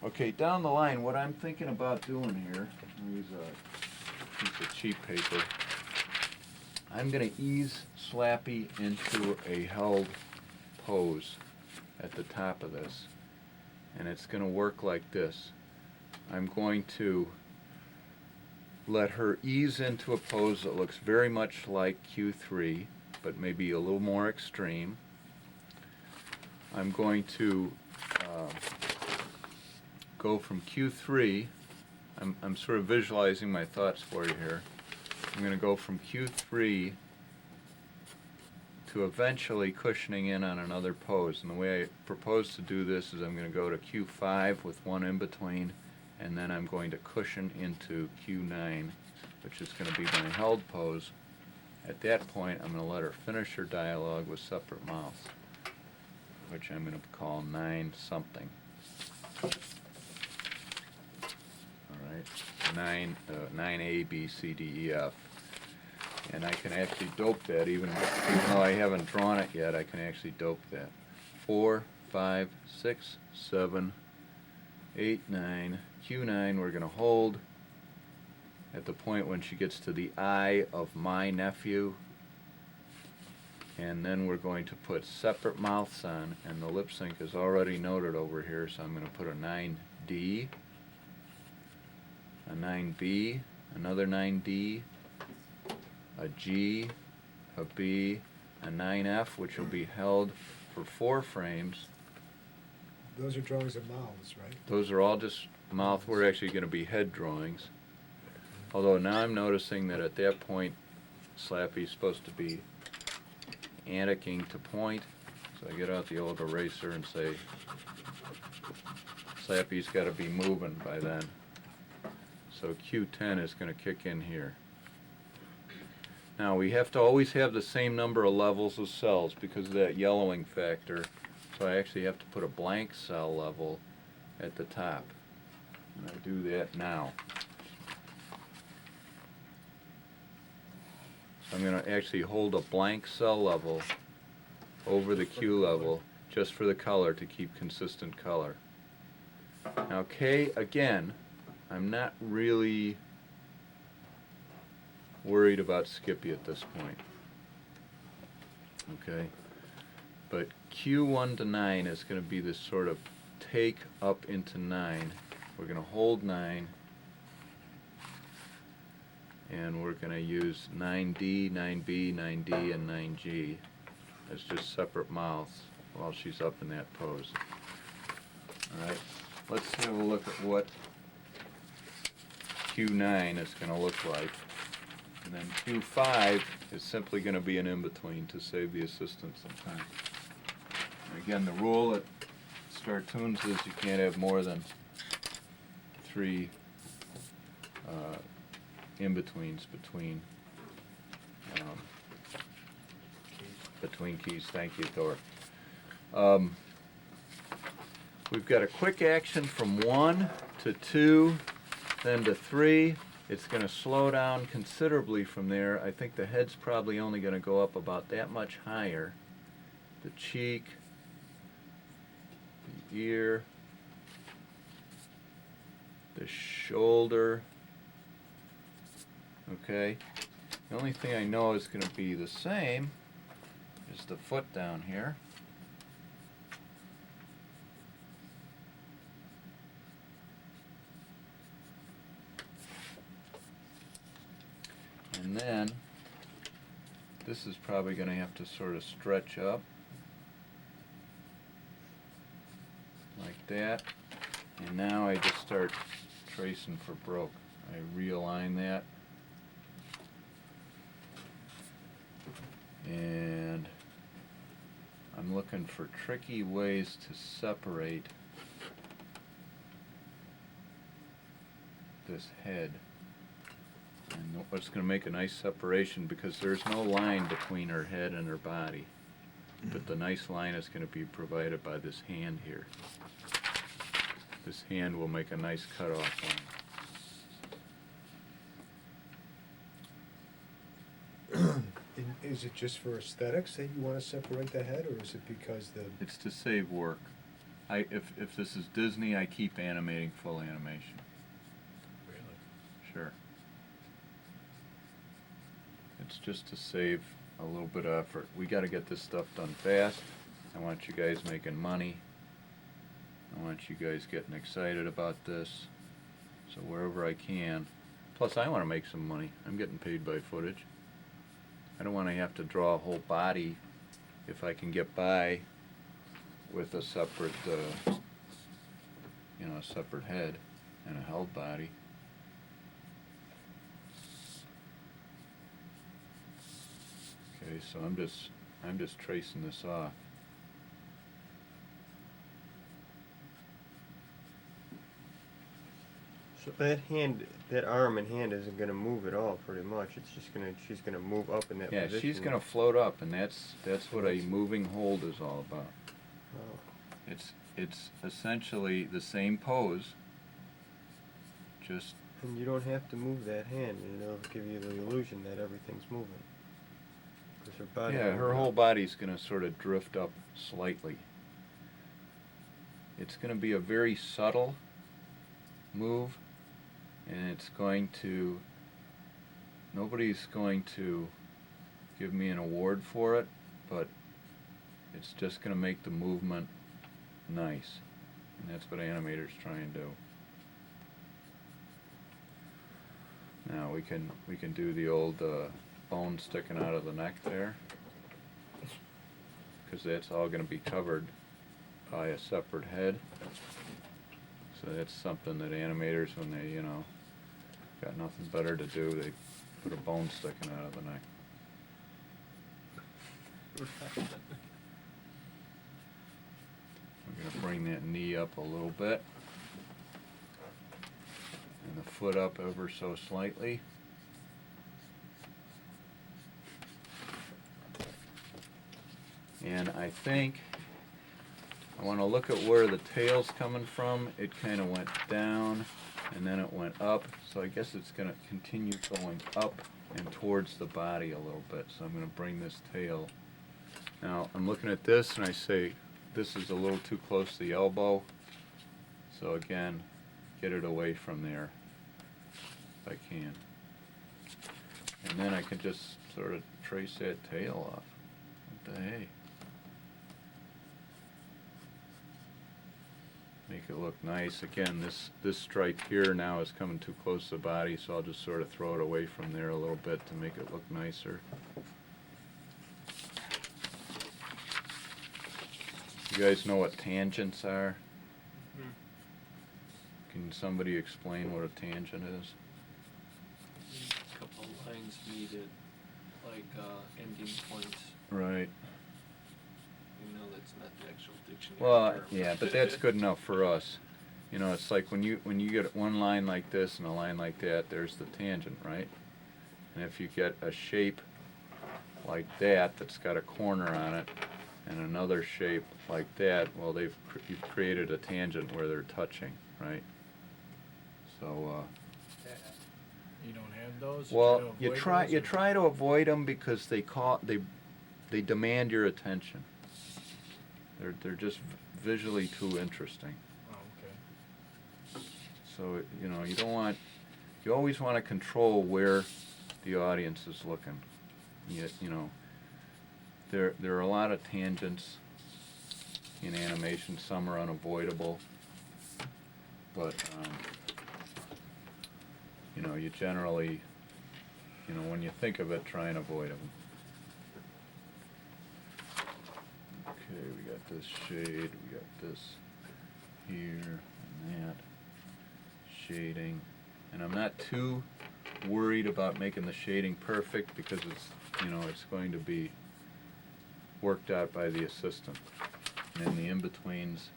Okay, down the line, what I'm thinking about doing here, I'll use a piece of cheap paper. I'm going to ease Slappy into a held pose at the top of this. And it's going to work like this. I'm going to let her ease into a pose that looks very much like Q3, but maybe a little more extreme. I'm going to go from Q3. I'm sort of visualizing my thoughts for you here. I'm going to go from Q3 to eventually cushioning in on another pose. And the way I propose to do this is I'm going to go to Q5 with 1 in between, and then I'm going to cushion into Q9, which is going to be my held pose. At that point, I'm going to let her finish her dialogue with separate mouths, which I'm going to call 9 something. Alright, 9A, B, C, D, E, F. And I can actually dope that, even though I haven't drawn it yet, I can actually dope that. 4, 5, 6, 7, 8, 9. Q9 we're going to hold at the point when she gets to the I of my nephew. And then we're going to put separate mouths on, and the lip sync is already noted over here, so I'm going to put a 9D, a 9B, another 9D, a G, a B, a 9F, which will be held for 4 frames. Those are drawings of mouths, right? Those are all just mouth. We're actually going to be head drawings. Although now I'm noticing that at that point, Slappy's supposed to be anticing to point. So I get out the old eraser and say, Slappy's got to be moving by then. So Q10 is going to kick in here. Now we have to always have the same number of levels of cells because of that yellowing factor. So I actually have to put a blank cell level at the top. And I do that now. So I'm going to actually hold a blank cell level over the Q level just for the color to keep consistent color. Now K, again, I'm not really worried about Skippy at this point. Okay, but Q1 to 9 is going to be this sort of take up into 9. We're going to hold 9, and we're going to use 9D, 9B, 9D, and 9G as just separate mouths while she's up in that pose. Alright, let's have a look at what Q9 is going to look like. And then Q5 is simply going to be an in-between to save the assistant some time. And again, the rule at StarToons is you can't have more than 3 in-betweens between between keys. Thank you, Thor. We've got a quick action from 1 to 2, then to 3. It's going to slow down considerably from there. I think the head's probably only going to go up about that much higher. The cheek, the ear, the shoulder. Okay. The only thing I know is going to be the same is the foot down here. And then this is probably going to have to sort of stretch up like that. And now I just start tracing for broke. I realign that. And I'm looking for tricky ways to separate this head. And what's going to make a nice separation, because there's no line between her head and her body. But the nice line is going to be provided by this hand here. This hand will make a nice cutoff line. And is it just for aesthetics that you want to separate the head, or is it because the... It's to save work. If this is Disney, I keep animating full animation. Really? Sure. It's just to save a little bit of effort. We got to get this stuff done fast. I want you guys making money. I want you guys getting excited about this. So wherever I can. Plus, I want to make some money. I'm getting paid by footage. I don't want to have to draw a whole body if I can get by with a separate, a separate head and a held body. Okay, so I'm just tracing this off. So that hand, that arm and hand isn't going to move at all, pretty much. It's just she's going to move up in that Yeah, position. she's going to float up, and that's what a moving hold is all about. Oh. It's essentially the same pose, just... And you don't have to move that hand, and it'll give you the illusion that everything's moving. 'Cause her body... Yeah, her whole body's going to sort of drift up slightly. It's going to be a very subtle move, and it's going to... Nobody's going to give me an award for it, but it's just going to make the movement nice. And that's what animators try and do. Now we can do the old bone sticking out of the neck there, because that's all going to be covered by a separate head. So that's something that animators, when they got nothing better to do, they put a bone sticking out of the neck. I'm going to bring that knee up a little bit, and the foot up ever so slightly. And I think I want to look at where the tail's coming from. It kind of went down, and then it went up. So I guess it's going to continue going up and towards the body a little bit. So I'm going to bring this tail. Now I'm looking at this, and I say, this is a little too close to the elbow. So again, get it away from there if I can. And then I can just sort of trace that tail off. What the hey? Make it look nice. Again, this stripe here now is coming too close to the body, so I'll just sort of throw it away from there a little bit to make it look nicer. You guys know what tangents are? Can somebody explain what a tangent is? A couple lines needed, like ending points. Right. You know, that's not the actual dictionary Well, term. yeah, but that's good enough for us. You know, it's like when you get one line like this and a line like that, there's the tangent, right? And if you get a shape like that that's got a corner on it, and another shape like that, well, you've created a tangent where they're touching, right? So, You don't have those? well, you try to avoid them because they demand your attention. They're just visually too interesting. Oh, okay. So, you know, you always want to control where the audience is looking. You know, there are a lot of tangents in animation. Some are unavoidable, but you know, you generally, you know, when you think of it, try and avoid them. Okay, we got this shade, we got this here and that shading, and I'm not too worried about making the shading perfect because it's, you know, it's going to be worked out by the assistant, and then the in-betweens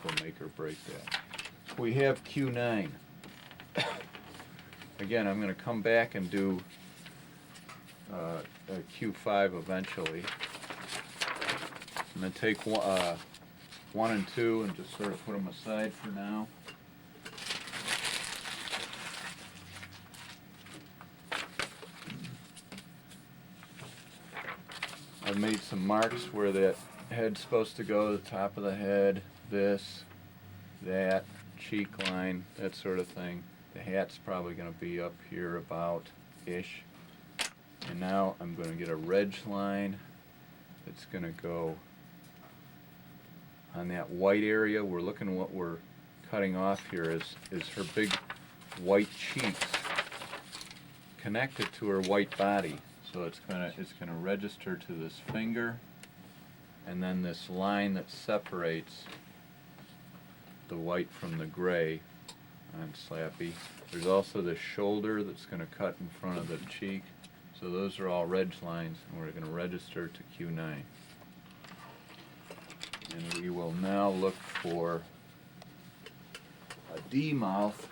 will make or break that. We have Q9. Again, I'm going to come back and do a Q5 eventually. I'm going to take 1 and 2 and just sort of put them aside for now. I've made some marks where that head's supposed to go, the top of the head, this, that, cheek line, that sort of thing. The hat's probably going to be up here about-ish. And now I'm going to get a ridge line that's going to go on that white area. We're looking, what we're cutting off here is her big white cheeks connected to her white body. So it's gonna register to this finger, and then this line that separates the white from the gray on Slappy. There's also the shoulder that's going to cut in front of the cheek. So those are all ridge lines, and we're going to register to Q9. And we will now look for a D mouth,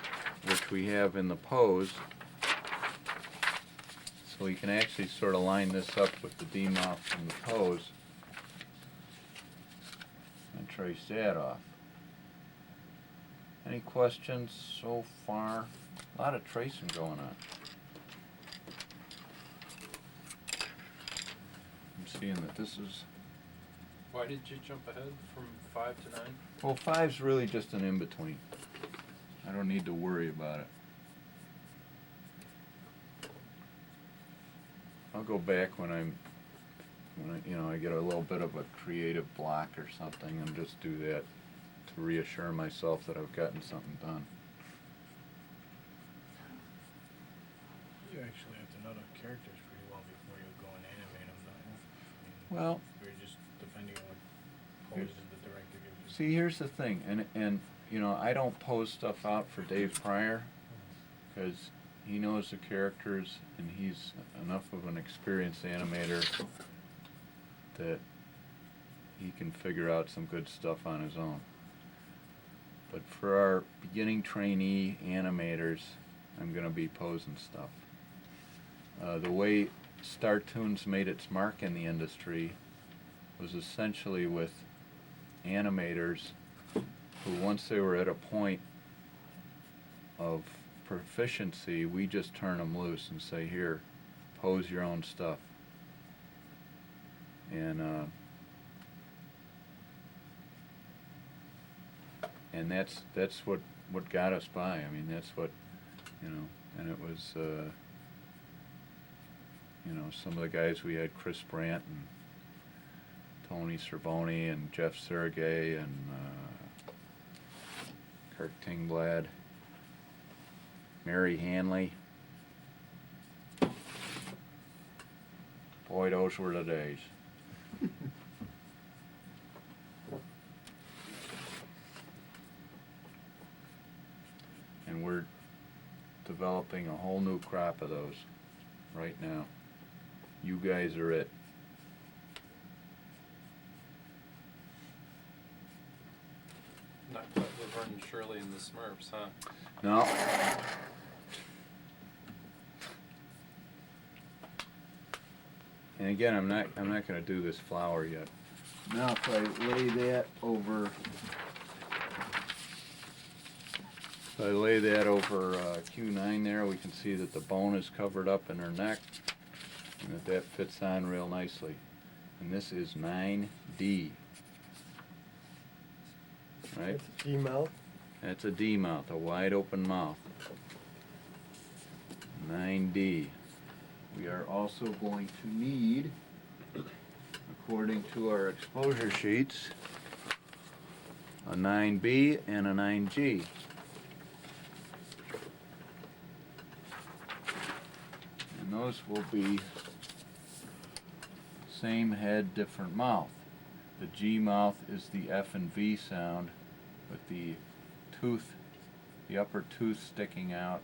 which we have in the pose. So we can actually sort of line this up with the D mouth from the pose and trace that off. Any questions so far? A lot of tracing going on. I'm seeing that this is... Why did you jump ahead from 5 to 9? Well, 5's really just an in-between. I don't need to worry about it. I'll go back when I you know, I get a little bit of a creative block or something, and just do that to reassure myself that I've gotten something done. You actually have to know the characters pretty well before you go and animate them, don't you? I mean, Well, you're just depending on what poses the director gives you. see, here's the thing, and you know, I don't pose stuff out for Dave Pryor, because he knows the characters, and he's enough of an experienced animator that he can figure out some good stuff on his own. But for our beginning trainee animators, I'm going to be posing stuff. The way StarToons made its mark in the industry was essentially with animators who, once they were at a point of proficiency, we just turn them loose and say, here, pose your own stuff. And that's what got us by. I mean, that's what, you know, and it was, you know, some of the guys we had, Chris Brandt and Tony Cervoni and Jeff Sergey and Kirk Tingblad, Mary Hanley. Boy, those were the days. And we're developing a whole new crop of those right now. You guys are it. Not quite Laverne and Shirley and the Smurfs, huh? No. And again, I'm not gonna do this flower yet. Now if I lay that over, So I lay that over Q9 there, we can see that the bone is covered up in her neck, and that fits on real nicely. And this is 9D. Right? That's a G mouth. That's a D mouth, a wide open mouth. 9D. We are also going to need, according to our exposure sheets, a 9B and a 9G. And those will be same head, different mouth. The G mouth is the F and V sound with the tooth, the upper tooth sticking out,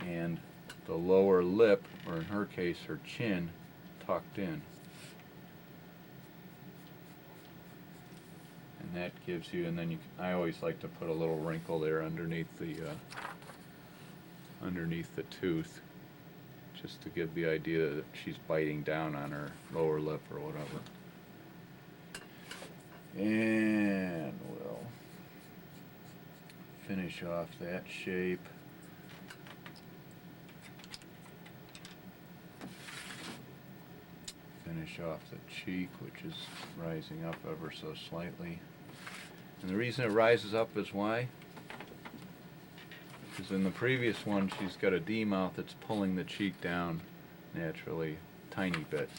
and the lower lip, or in her case her chin, tucked in. And that gives you, and then I always like to put a little wrinkle there underneath the tooth, just to give the idea that she's biting down on her lower lip or whatever. And we'll finish off that shape. Finish off the cheek, which is rising up ever so slightly. And the reason it rises up is why? Because in the previous one she's got a D mouth that's pulling the cheek down naturally, tiny bit.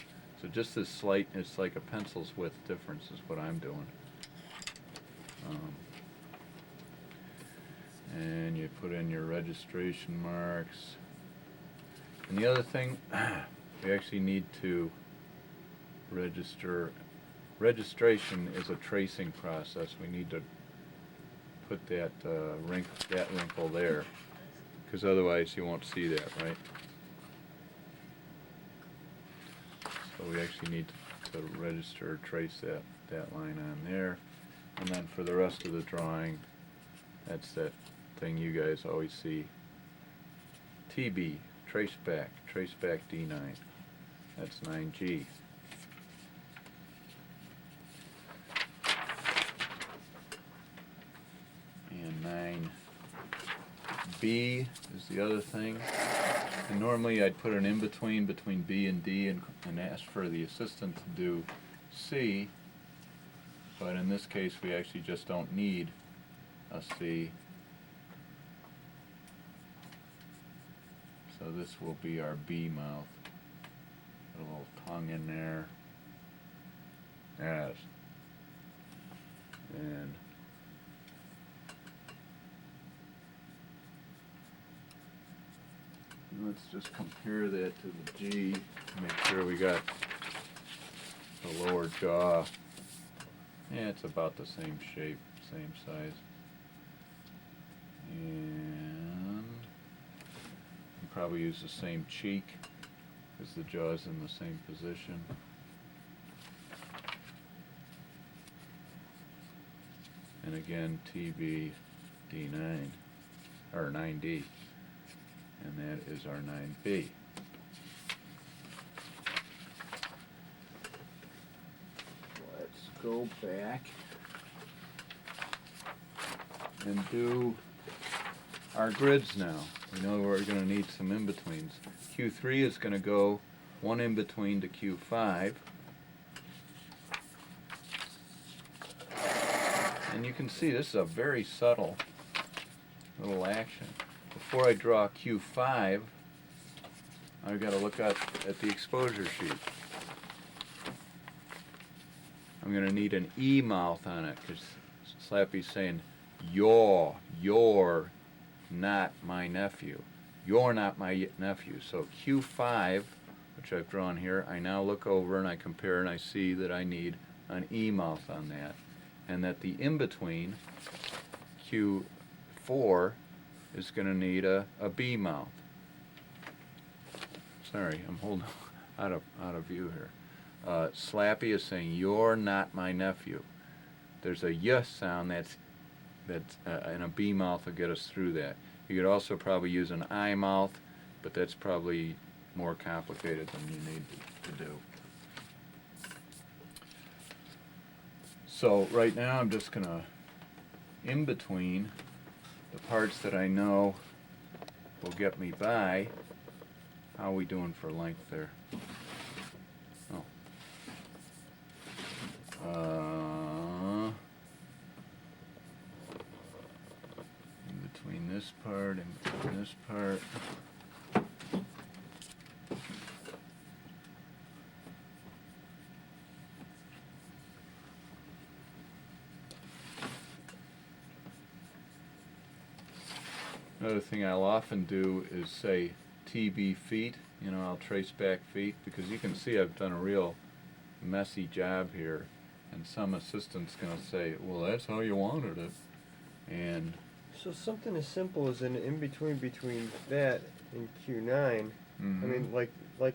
So just this slight, it's like a pencil's width difference is what I'm doing. And you put in your registration marks. And the other thing, we actually need to register. Registration is a tracing process. We need to put that wrinkle there, because otherwise you won't see that, right? So we actually need to register, trace that line on there, and then for the rest of the drawing, that's that thing you guys always see. TB, trace back D9. That's 9G. And 9B is the other thing. And normally I'd put an in-between between B and D and ask for the assistant to do C, but in this case we actually just don't need a C. So this will be our B mouth. Put a little tongue in there. Yes. And let's just compare that to the G to make sure we got the lower jaw. Yeah, it's about the same shape, same size. And probably use the same cheek because the jaw's in the same position. And again, TB D9, or 9D, and that is our 9B. Let's go back and do our grids now. We know we're going to need some in-betweens. Q3 is going to go one in-between to Q5. And you can see this is a very subtle little action. Before I draw Q5, I've got to look at the exposure sheet. I'm going to need an E mouth on it because Slappy's saying, you're not my nephew. You're not my nephew. So Q5, which I've drawn here, I now look over and I compare and I see that I need an E mouth on that. And that the in-between, Q4, is going to need a B mouth. Sorry, I'm holding out of view here. Slappy is saying, you're not my nephew. There's a Y sound that's and a B mouth will get us through that. You could also probably use an I mouth but that's probably more complicated than you need to do. So right now I'm just gonna, in between the parts that I know will get me by, how are we doing for length there? Oh. In between this part, in between this part. Another thing I'll often do is say TB feet, you know, I'll trace back feet, because you can see I've done a real messy job here, and some assistant's gonna say, well, that's how you wanted it. And So something as simple as an in-between between that and Q9, I mean, like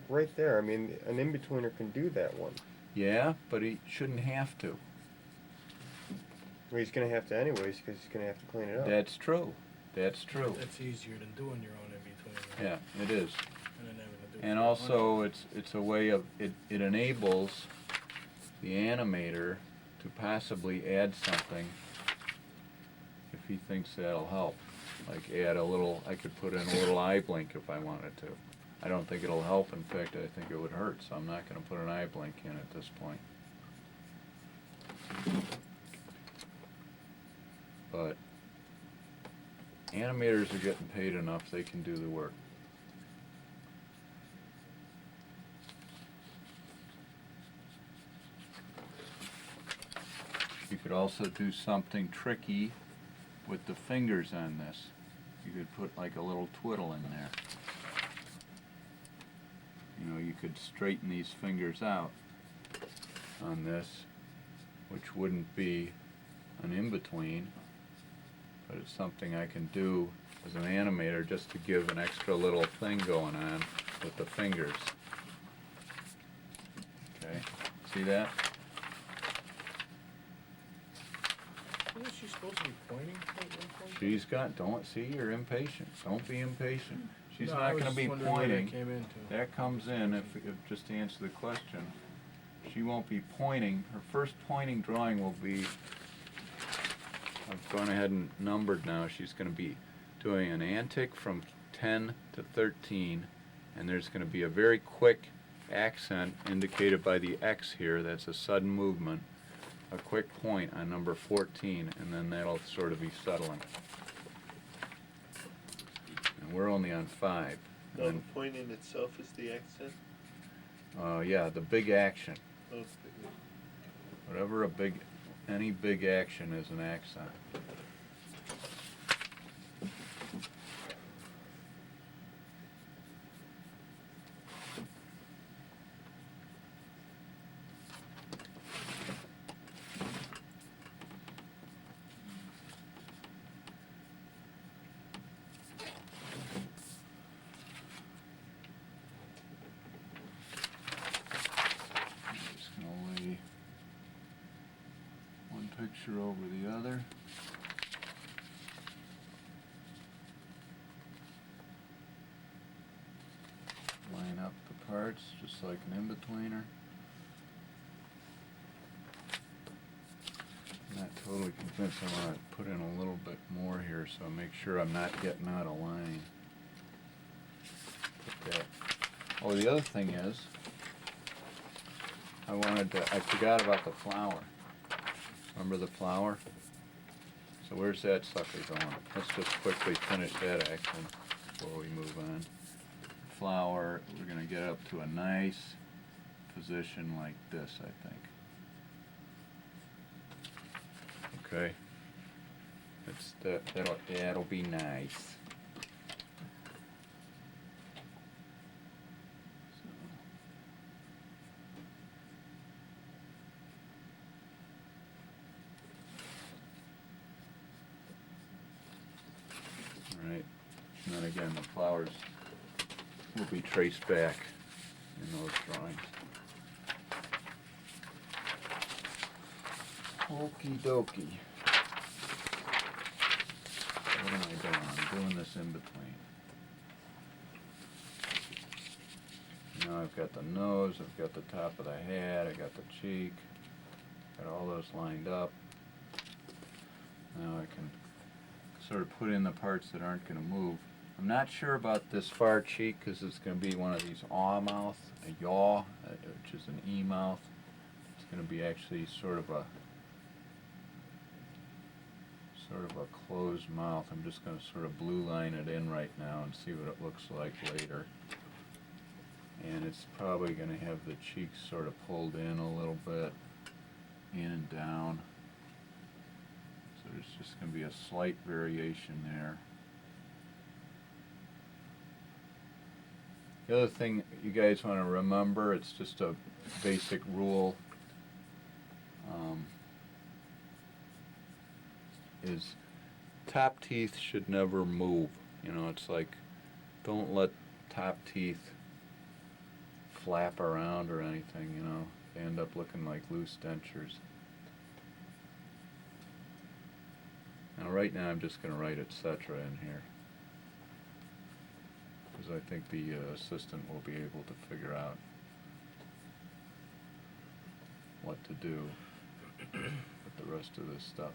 right there, I mean, an in-betweener can do that one. yeah, but he shouldn't have to. Well, he's gonna have to anyways, because he's gonna have to clean it up. That's true. That's true. That's easier than doing your own in between. Yeah, it is. And then having to do And it also, it's a way of, it enables the animator to possibly add something if he thinks that'll help. Like add a little, I could put in a little eye blink if I wanted to. I don't think it'll help, in fact I think it would hurt, so I'm not gonna put an eye blink in at this point. But animators are getting paid enough, they can do the work. You could also do something tricky with the fingers on this. You could put like a little twiddle in there. You know, you could straighten these fingers out on this, which wouldn't be an in-between, but it's something I can do as an animator just to give an extra little thing going on with the fingers. Okay, see that? Isn't she supposed to be pointing at one point? She's got, don't, see, you're impatient. Don't be impatient. She's No, I not was gonna just be wondering where that pointing. came into. That comes in if, just to answer the question. She won't be pointing. Her first pointing drawing will be, I've gone ahead and numbered now, she's gonna be doing an antic from 10 to 13, and there's gonna be a very quick accent indicated by the X here, that's a sudden movement, a quick point on number 14, and then that'll sort of be settling. And we're only on 5. No, the And point in itself is the accent? yeah, the big action. Okay. Whatever any big action is an accent. Picture over the other. Line up the parts just like an in-betweener. I'm not totally convinced. I want to put in a little bit more here so I make sure I'm not getting out of line. Put that. Oh, the other thing is, I forgot about the flower. Remember the flower? So where's that sucker going? Let's just quickly finish that action before we move on. Flower, we're going to get up to a nice position like this, I think. Okay. That'll be nice. Alright, and then again the flowers will be traced back in those drawings. Okie dokie. What am I doing? I'm doing this in between. I've got the nose, I've got the top of the hat, I got the cheek, got all those lined up. Now I can sort of put in the parts that aren't going to move. I'm not sure about this far cheek because it's going to be one of these aw mouth, a yaw, which is an E mouth. It's going to be actually sort of a closed mouth. I'm just going to sort of blue line it in right now and see what it looks like later. And it's probably going to have the cheeks sort of pulled in a little bit, in and down. So there's just going to be a slight variation there. The other thing you guys want to remember, it's just a basic rule, is top teeth should never move. You know, it's like, don't let top teeth flap around or anything, you know. They end up looking like loose dentures. Now right now I'm just going to write etc. in here, because I think the assistant will be able to figure out what to do with the rest of this stuff.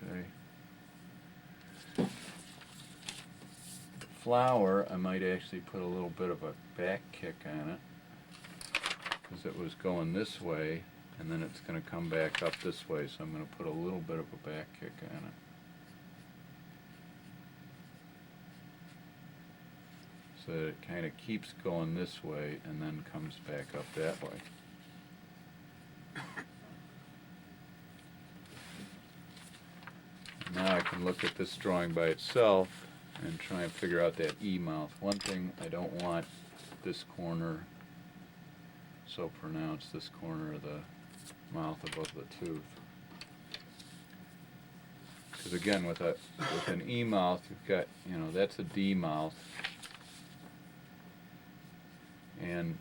Okay. The flower, I might actually put a little bit of a back kick on it, because it was going this way, and then it's going to come back up this way, so I'm going to put a little bit of a back kick on it. So that it kind of keeps going this way and then comes back up that way. Now I can look at this drawing by itself and try and figure out that E mouth. One thing, I don't want this corner so pronounced, this corner of the mouth above the tooth. Because again, with an E mouth, you've got, you know, that's a D mouth. And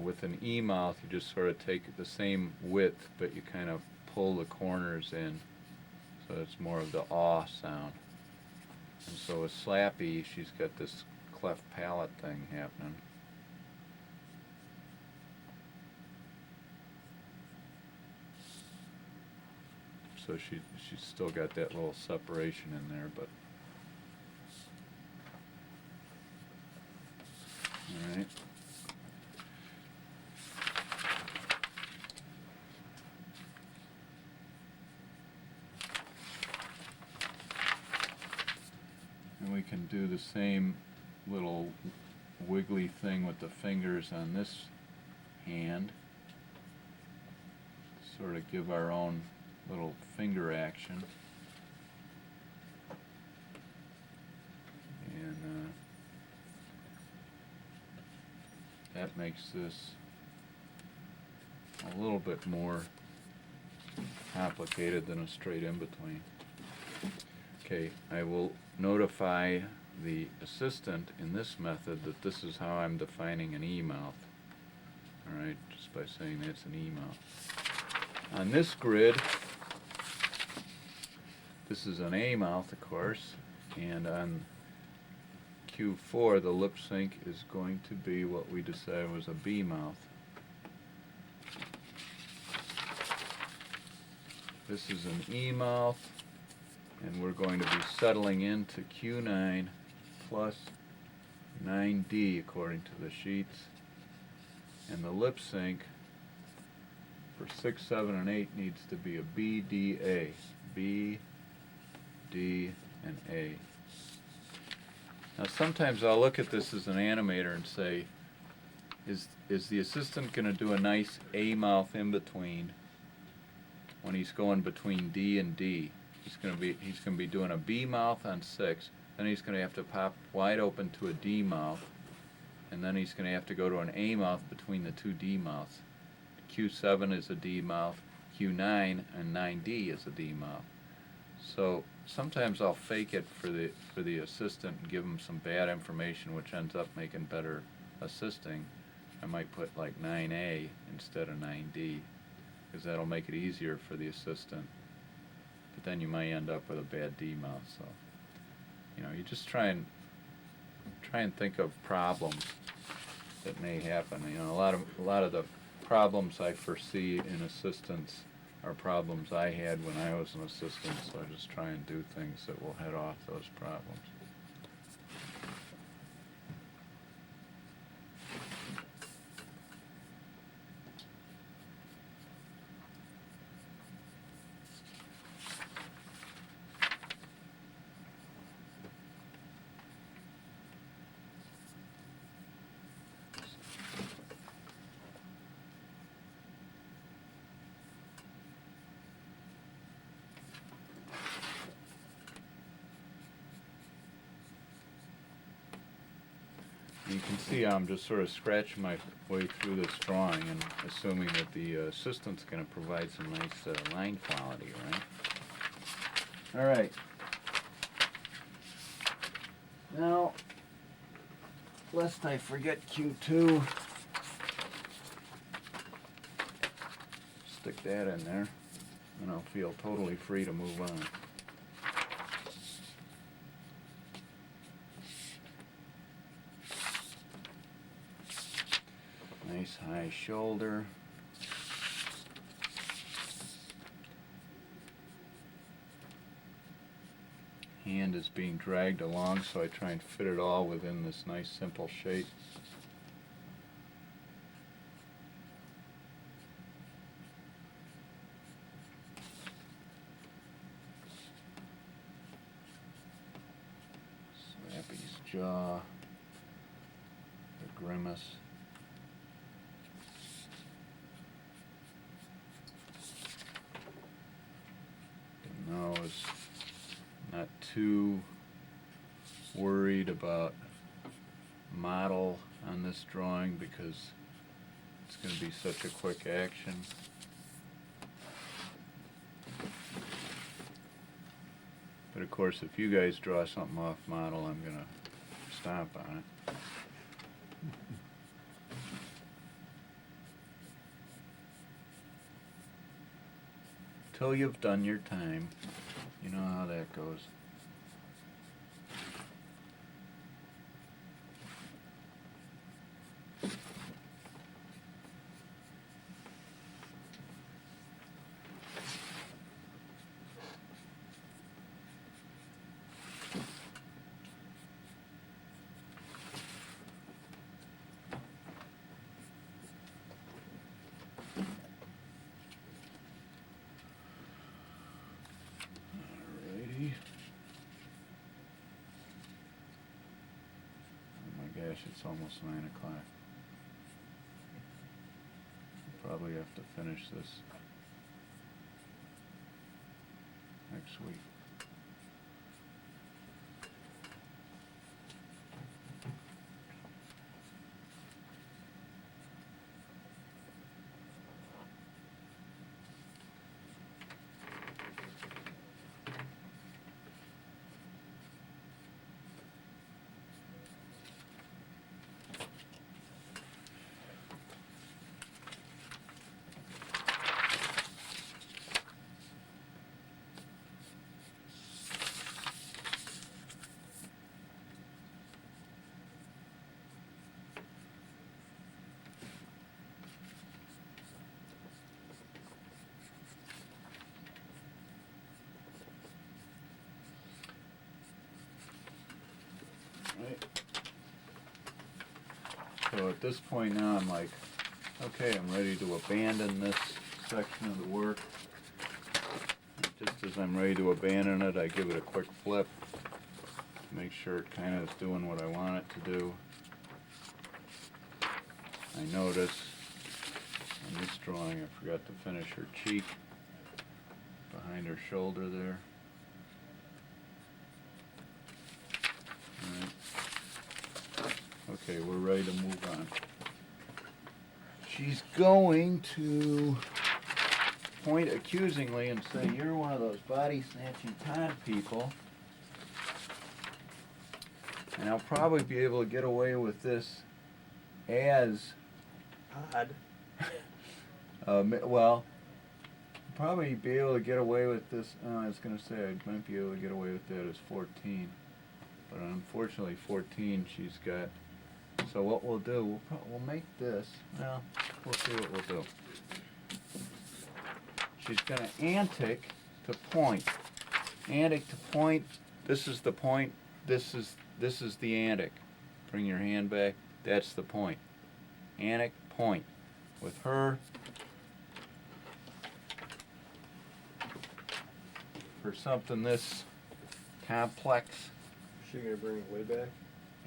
with an E mouth, you just sort of take the same width, but you kind of pull the corners in, so it's more of the aw sound. And so with Slappy, she's got this cleft palate thing happening. So she's still got that little separation in there, but all right. And we can do the same little wiggly thing with the fingers on this hand. Sort of give our own little finger action. And that makes this a little bit more complicated than a straight in-between. Okay, I will notify the assistant in this method that this is how I'm defining an E mouth. Alright, just by saying that's an E mouth. On this grid, this is an A mouth, of course, and on Q4 the lip sync is going to be what we decided was a B mouth. This is an E mouth, and we're going to be settling into Q9 plus 9D according to the sheets. And the lip sync for 6, 7, and 8 needs to be a B, D, A. B, D, and A. Now sometimes I'll look at this as an animator and say, is the assistant going to do a nice A mouth in between when he's going between D and D? He's going to be doing a B mouth on 6, then he's going to have to pop wide open to a D mouth, and then he's going to have to go to an A mouth between the two D mouths. Q7 is a D mouth, Q9 and 9D is a D mouth. So sometimes I'll fake it for the assistant and give him some bad information, which ends up making better assisting. I might put like 9A instead of 9D, because that'll make it easier for the assistant. But then you might end up with a bad D mouth. So, you know, you just try and try and think of problems that may happen. You know, a lot of the problems I foresee in assistants are problems I had when I was an assistant, so I just try and do things that will head off those problems. You can see I'm just sort of scratching my way through this drawing and assuming that the assistant's going to provide some nice line quality, right? All right. Now, lest I forget Q2, stick that in there, and I'll feel totally free to move on. Nice high shoulder. Hand is being dragged along, so I try and fit it all within this nice simple shape. Slappy's jaw, the grimace. Nose. Not too worried about model on this drawing because it's going to be such a quick action. But of course, if you guys draw something off model, I'm going to stomp on it. Till you've done your time. You know how that goes. It's almost 9 o'clock. Probably have to finish this next week. Right. So at this point now I'm like, okay, I'm ready to abandon this section of the work. Just as I'm ready to abandon it, I give it a quick flip. Make sure it kind of is doing what I want it to do. I notice on this drawing I forgot to finish her cheek behind her shoulder there. Okay, we're ready to move on. She's going to point accusingly and say, "You're one of those body-snatching Todd people." And I'll probably be able to get away with this as Todd. Well, probably be able to get away with this. I was going to say I might be able to get away with that as 14. but unfortunately 14 she's got. So what we'll do, we'll make this, well, we'll see what we'll do. She's gonna antic to point. Antic to point, this is the point, this is the antic. Bring your hand back, that's the point. Antic, point. With her, for something this complex, Is she gonna bring it way back?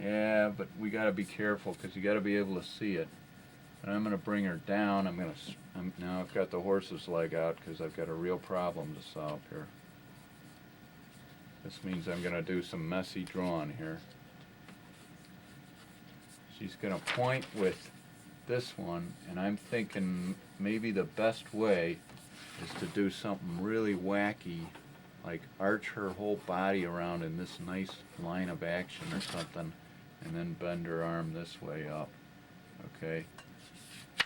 yeah, but we gotta be careful because you gotta be able to see it. And I'm gonna bring her down. Now I've got the horse's leg out because I've got a real problem to solve here. This means I'm gonna do some messy drawing here. She's gonna point with this one, and I'm thinking maybe the best way is to do something really wacky, like arch her whole body around in this nice line of action or something, and then bend her arm this way up. Okay?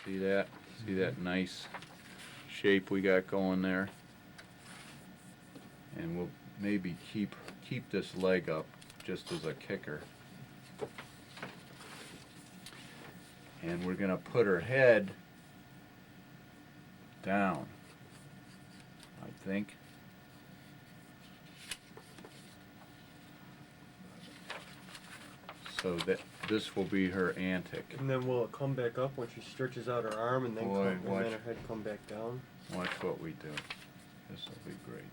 See that? See that nice shape we got going there? And we'll maybe keep this leg up just as a kicker. And we're gonna put her head down, I think. So that this will be her antic. And then will it come back up when she stretches out her arm and then Boy, and watch. then her head come back down? Watch what we do. This will be great.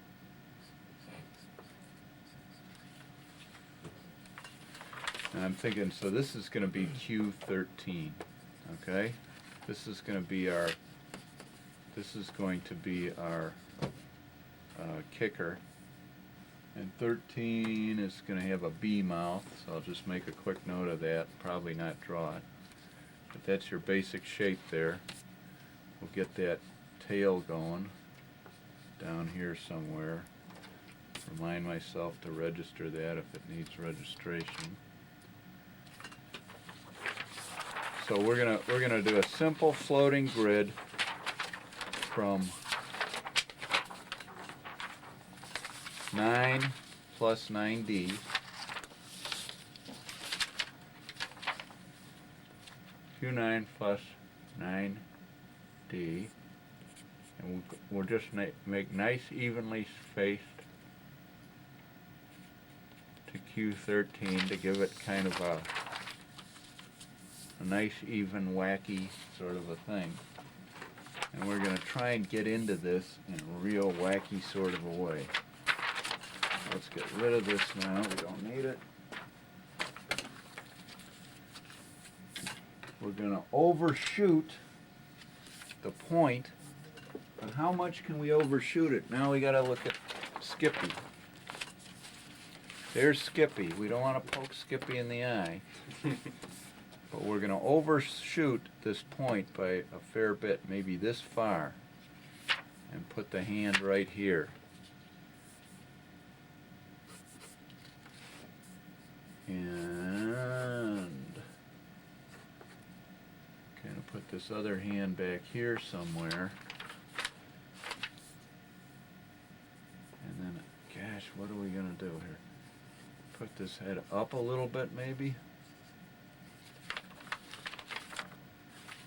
And I'm thinking, so this is going to be Q13, okay? This is going to be our kicker. And 13 is going to have a B mouth, so I'll just make a quick note of that, probably not draw it. But that's your basic shape there. We'll get that tail going down here somewhere. Remind myself to register that if it needs registration. So we're gonna do a simple floating grid from 9 plus 9D Q9 plus 9D, and we'll just make nice evenly spaced to Q13 to give it kind of a nice even wacky sort of a thing. And we're going to try and get into this in a real wacky sort of a way. Let's get rid of this now, we don't need it. We're going to overshoot the point, and how much can we overshoot it? Now we got to look at Skippy. There's Skippy. We don't want to poke Skippy in the eye. But we're going to overshoot this point by a fair bit, maybe this far, and put the hand right here. And kind of put this other hand back here somewhere. And then, gosh, what are we going to do here? Put this head up a little bit, maybe?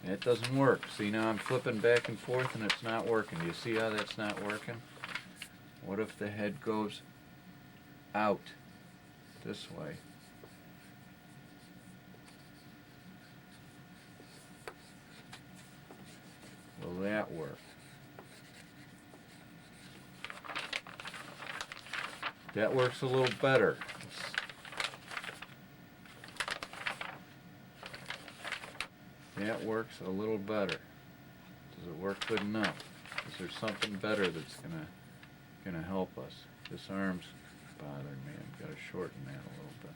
That doesn't work. See, now I'm flipping back and forth and it's not working. Do you see how that's not working? What if the head goes out this way? Will that work? That works a little better. That works a little better. Does it work good enough? Is there something better that's gonna help us? This arm's bothering me. I've got to shorten that a little bit.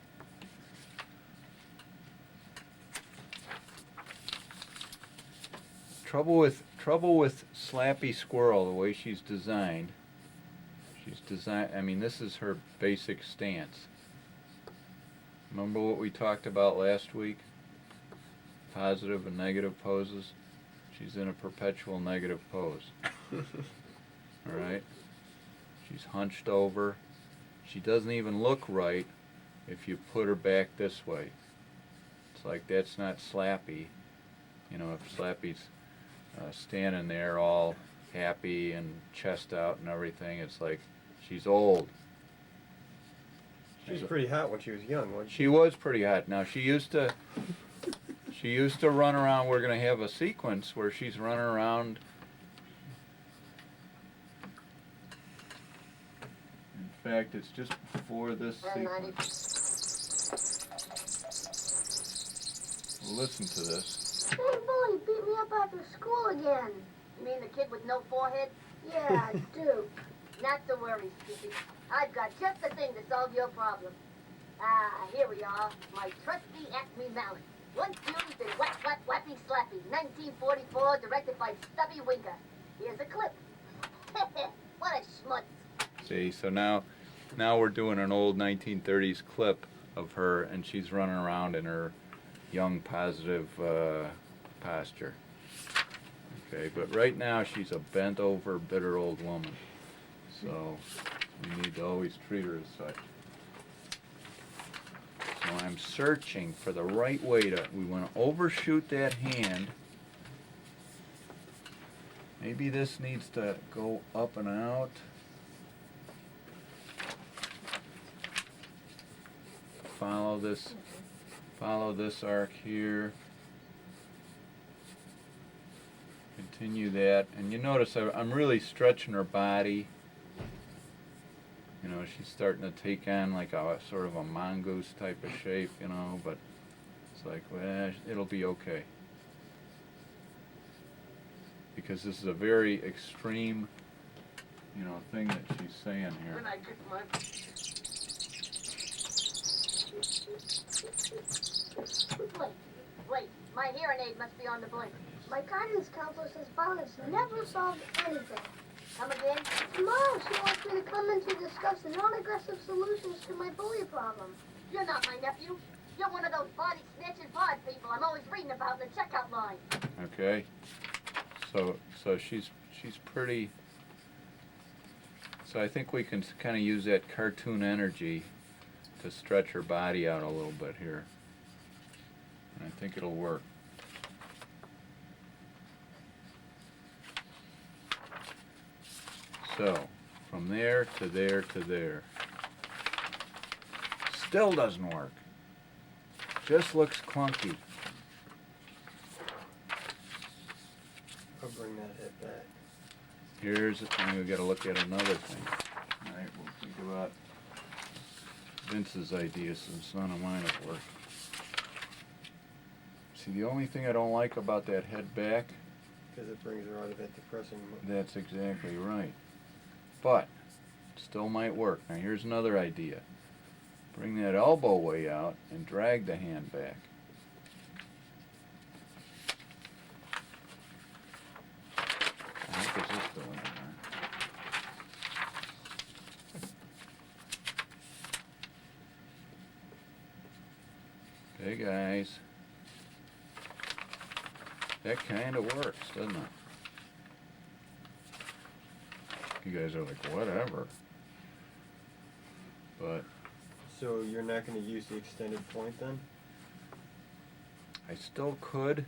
Trouble with Slappy Squirrel, the way she's designed. I mean, this is her basic stance. Remember what we talked about last week? Positive and negative poses. She's in a perpetual negative pose. Alright? She's hunched over. She doesn't even look right if you put her back this way. It's like that's not Slappy. You know, if Slappy's standing there all happy and chest out and everything, it's like she's old. She was pretty hot when she was young, wasn't she? She was pretty hot. Now she used to run around. We're gonna have a sequence where she's running around. In fact, it's just before this sequence. Listen to this. Hey, bully beat me up after school again. You mean the kid with no forehead? Yeah, I do. Not to worry, Skippy. I've got just the thing to solve your problem. Ah, here we are. My trusty Acme mallet. Once used in Whack Whack Whappy Slappy, 1944, directed by Stubby Winker. Here's a clip. What a schmutz. See, so now we're doing an old 1930s clip of her, and she's running around in her young, positive posture. Okay, but right now she's a bent-over, bitter old woman. So we need to always treat her as such. So I'm searching for the right way to. We want to overshoot that hand. Maybe this needs to go up and out. Follow this arc here. Continue that, and you notice I'm really stretching her body. You know, she's starting to take on like a sort of a mongoose type of shape, you know, but it's like, well, it'll be okay. Because this is a very extreme, you know, thing that she's saying here. When I get my... Wait, my hearing aid must be on the blink. My guidance counselor says violence never solved anything. Come again? Tomorrow she wants me to come in to discuss non-aggressive solutions to my bully problem. You're not my nephew. You're one of those body snatching pod people I'm always reading about in the checkout line. Okay. So she's pretty. So I think we can kind of use that cartoon energy to stretch her body out a little bit here. And I think it'll work. So, from there to there to there. Still doesn't work. Just looks clunky. I'll bring that head back. Here's the thing, we gotta look at another thing. Alright, we'll think about Vince's idea since none of mine have worked. See, the only thing I don't like about that head back, Because it brings her out of that depressing mood. that's exactly right. But, it still might work. Now here's another idea. Bring that elbow way out and drag the hand back. What the heck is this doing in there? Okay guys. That kind of works, doesn't it? You guys are like, whatever. But So you're not going to use the extended point then? I still could,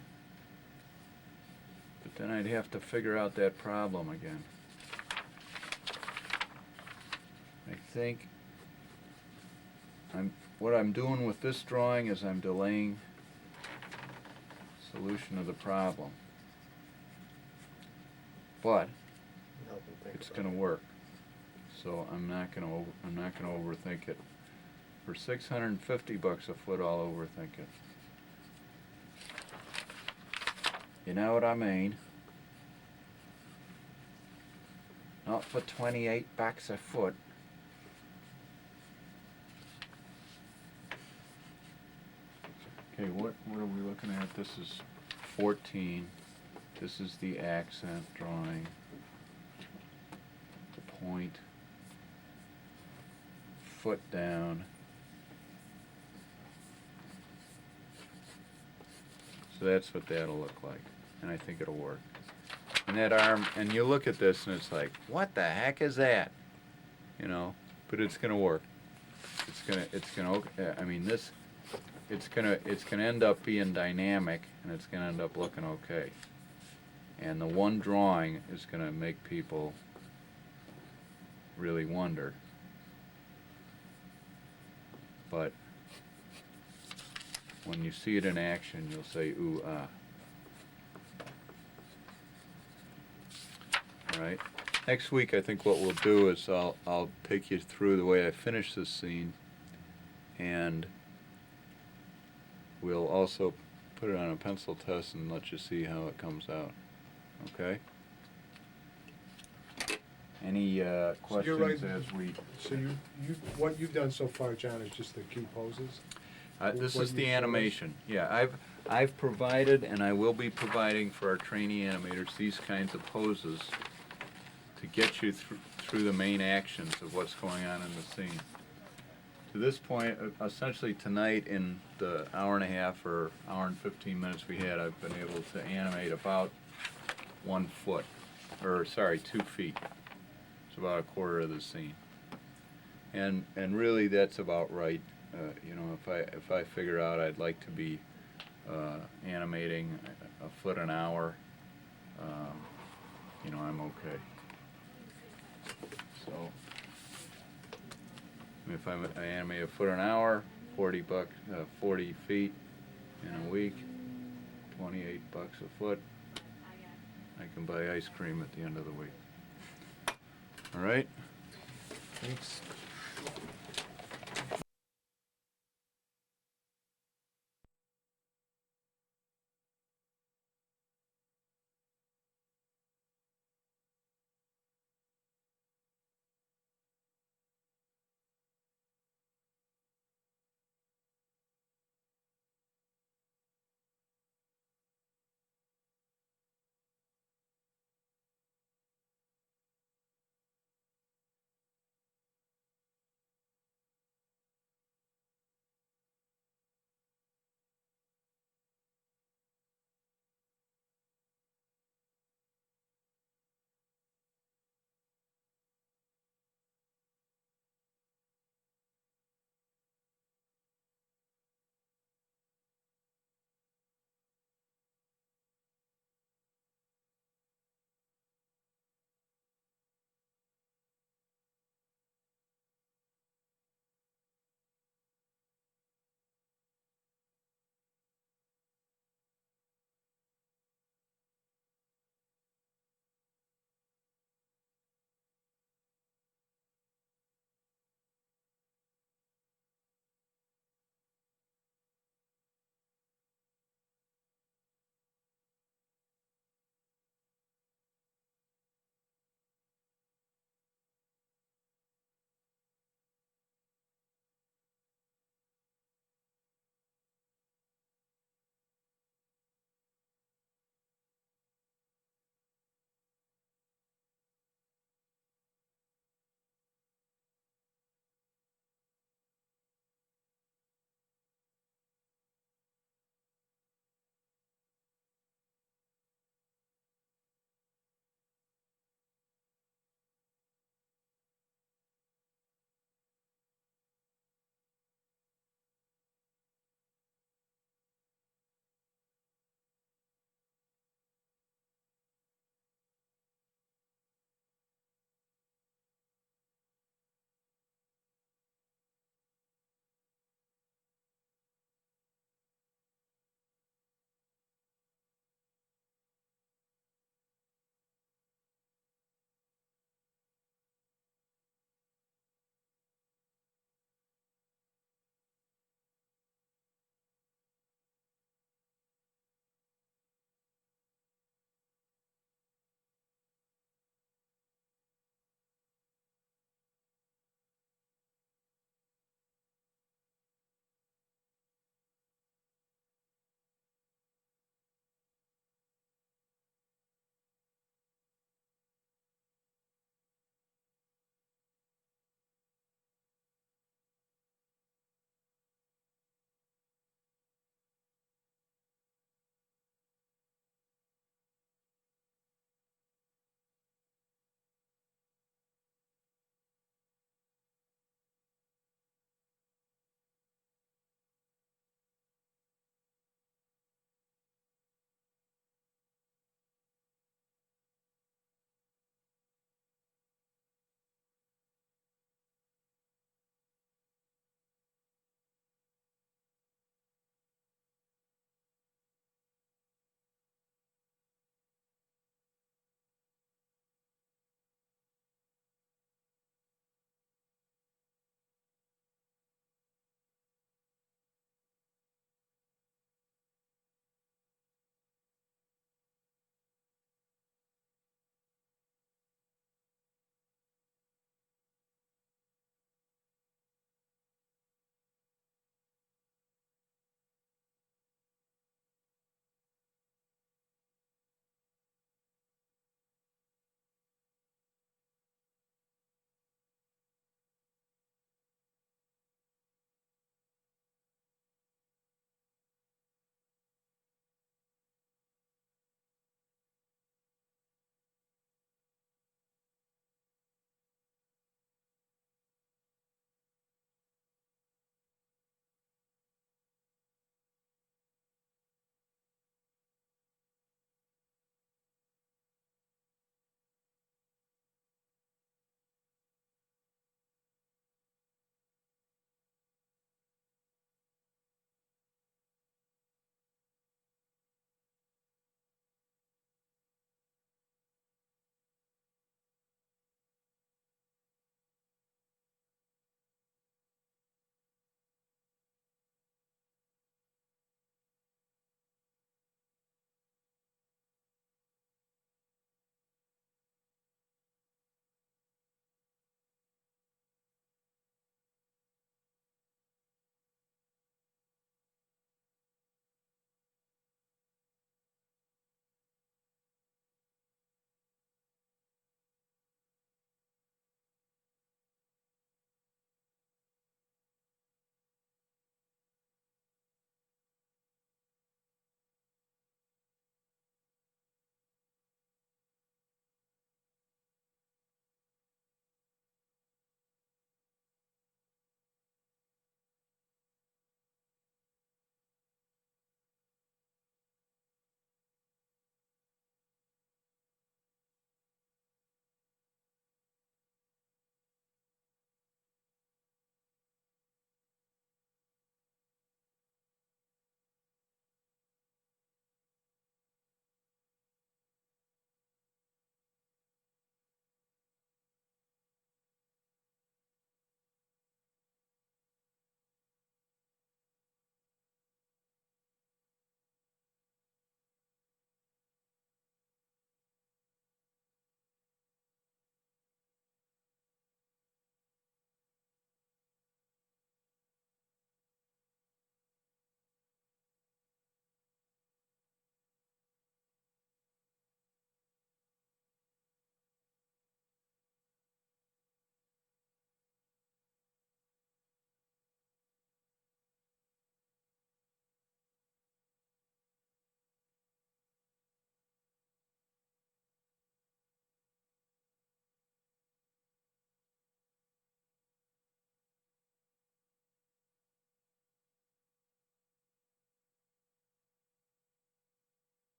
but then I'd have to figure out that problem again. I think what I'm doing with this drawing is I'm delaying solution of the problem. But Help him think it's about going to it. work. So I'm not going to overthink it. For $650 a foot, I'll overthink it. You know what I mean? Not for $28 a foot. Okay, what are we looking at? This is 14. This is the accent drawing. The point. Foot down. So that's what that'll look like. And I think it'll work. And that arm, and you look at this and it's like, what the heck is that? You know, but it's gonna work. it's gonna, I mean, this, it's gonna end up being dynamic, and it's gonna end up looking okay. And the one drawing is gonna make people really wonder. But when you see it in action, you'll say, ooh, ah. All right. Next week, I think what we'll do is I'll take you through the way I finish this scene, and we'll also put it on a pencil test and let you see how it comes out. Okay? Any questions right. as we... So what you've done so far, John, is just the key poses? This What is you the showed us? animation. Yeah, I've provided, and I will be providing for our trainee animators these kinds of poses to get you through the main actions of what's going on in the scene. To this point, essentially tonight, in the hour and a half or hour and 15 minutes we had, I've been able to animate about 1 foot, or sorry, 2 feet. It's about a quarter of the scene. And really that's about right. You know, if I figure out I'd like to be animating a foot an hour, you know, I'm okay. So, if I animate a foot an hour, 40 feet in a week, 28 bucks a foot, I can buy ice cream at the end of the week. All right? Thanks.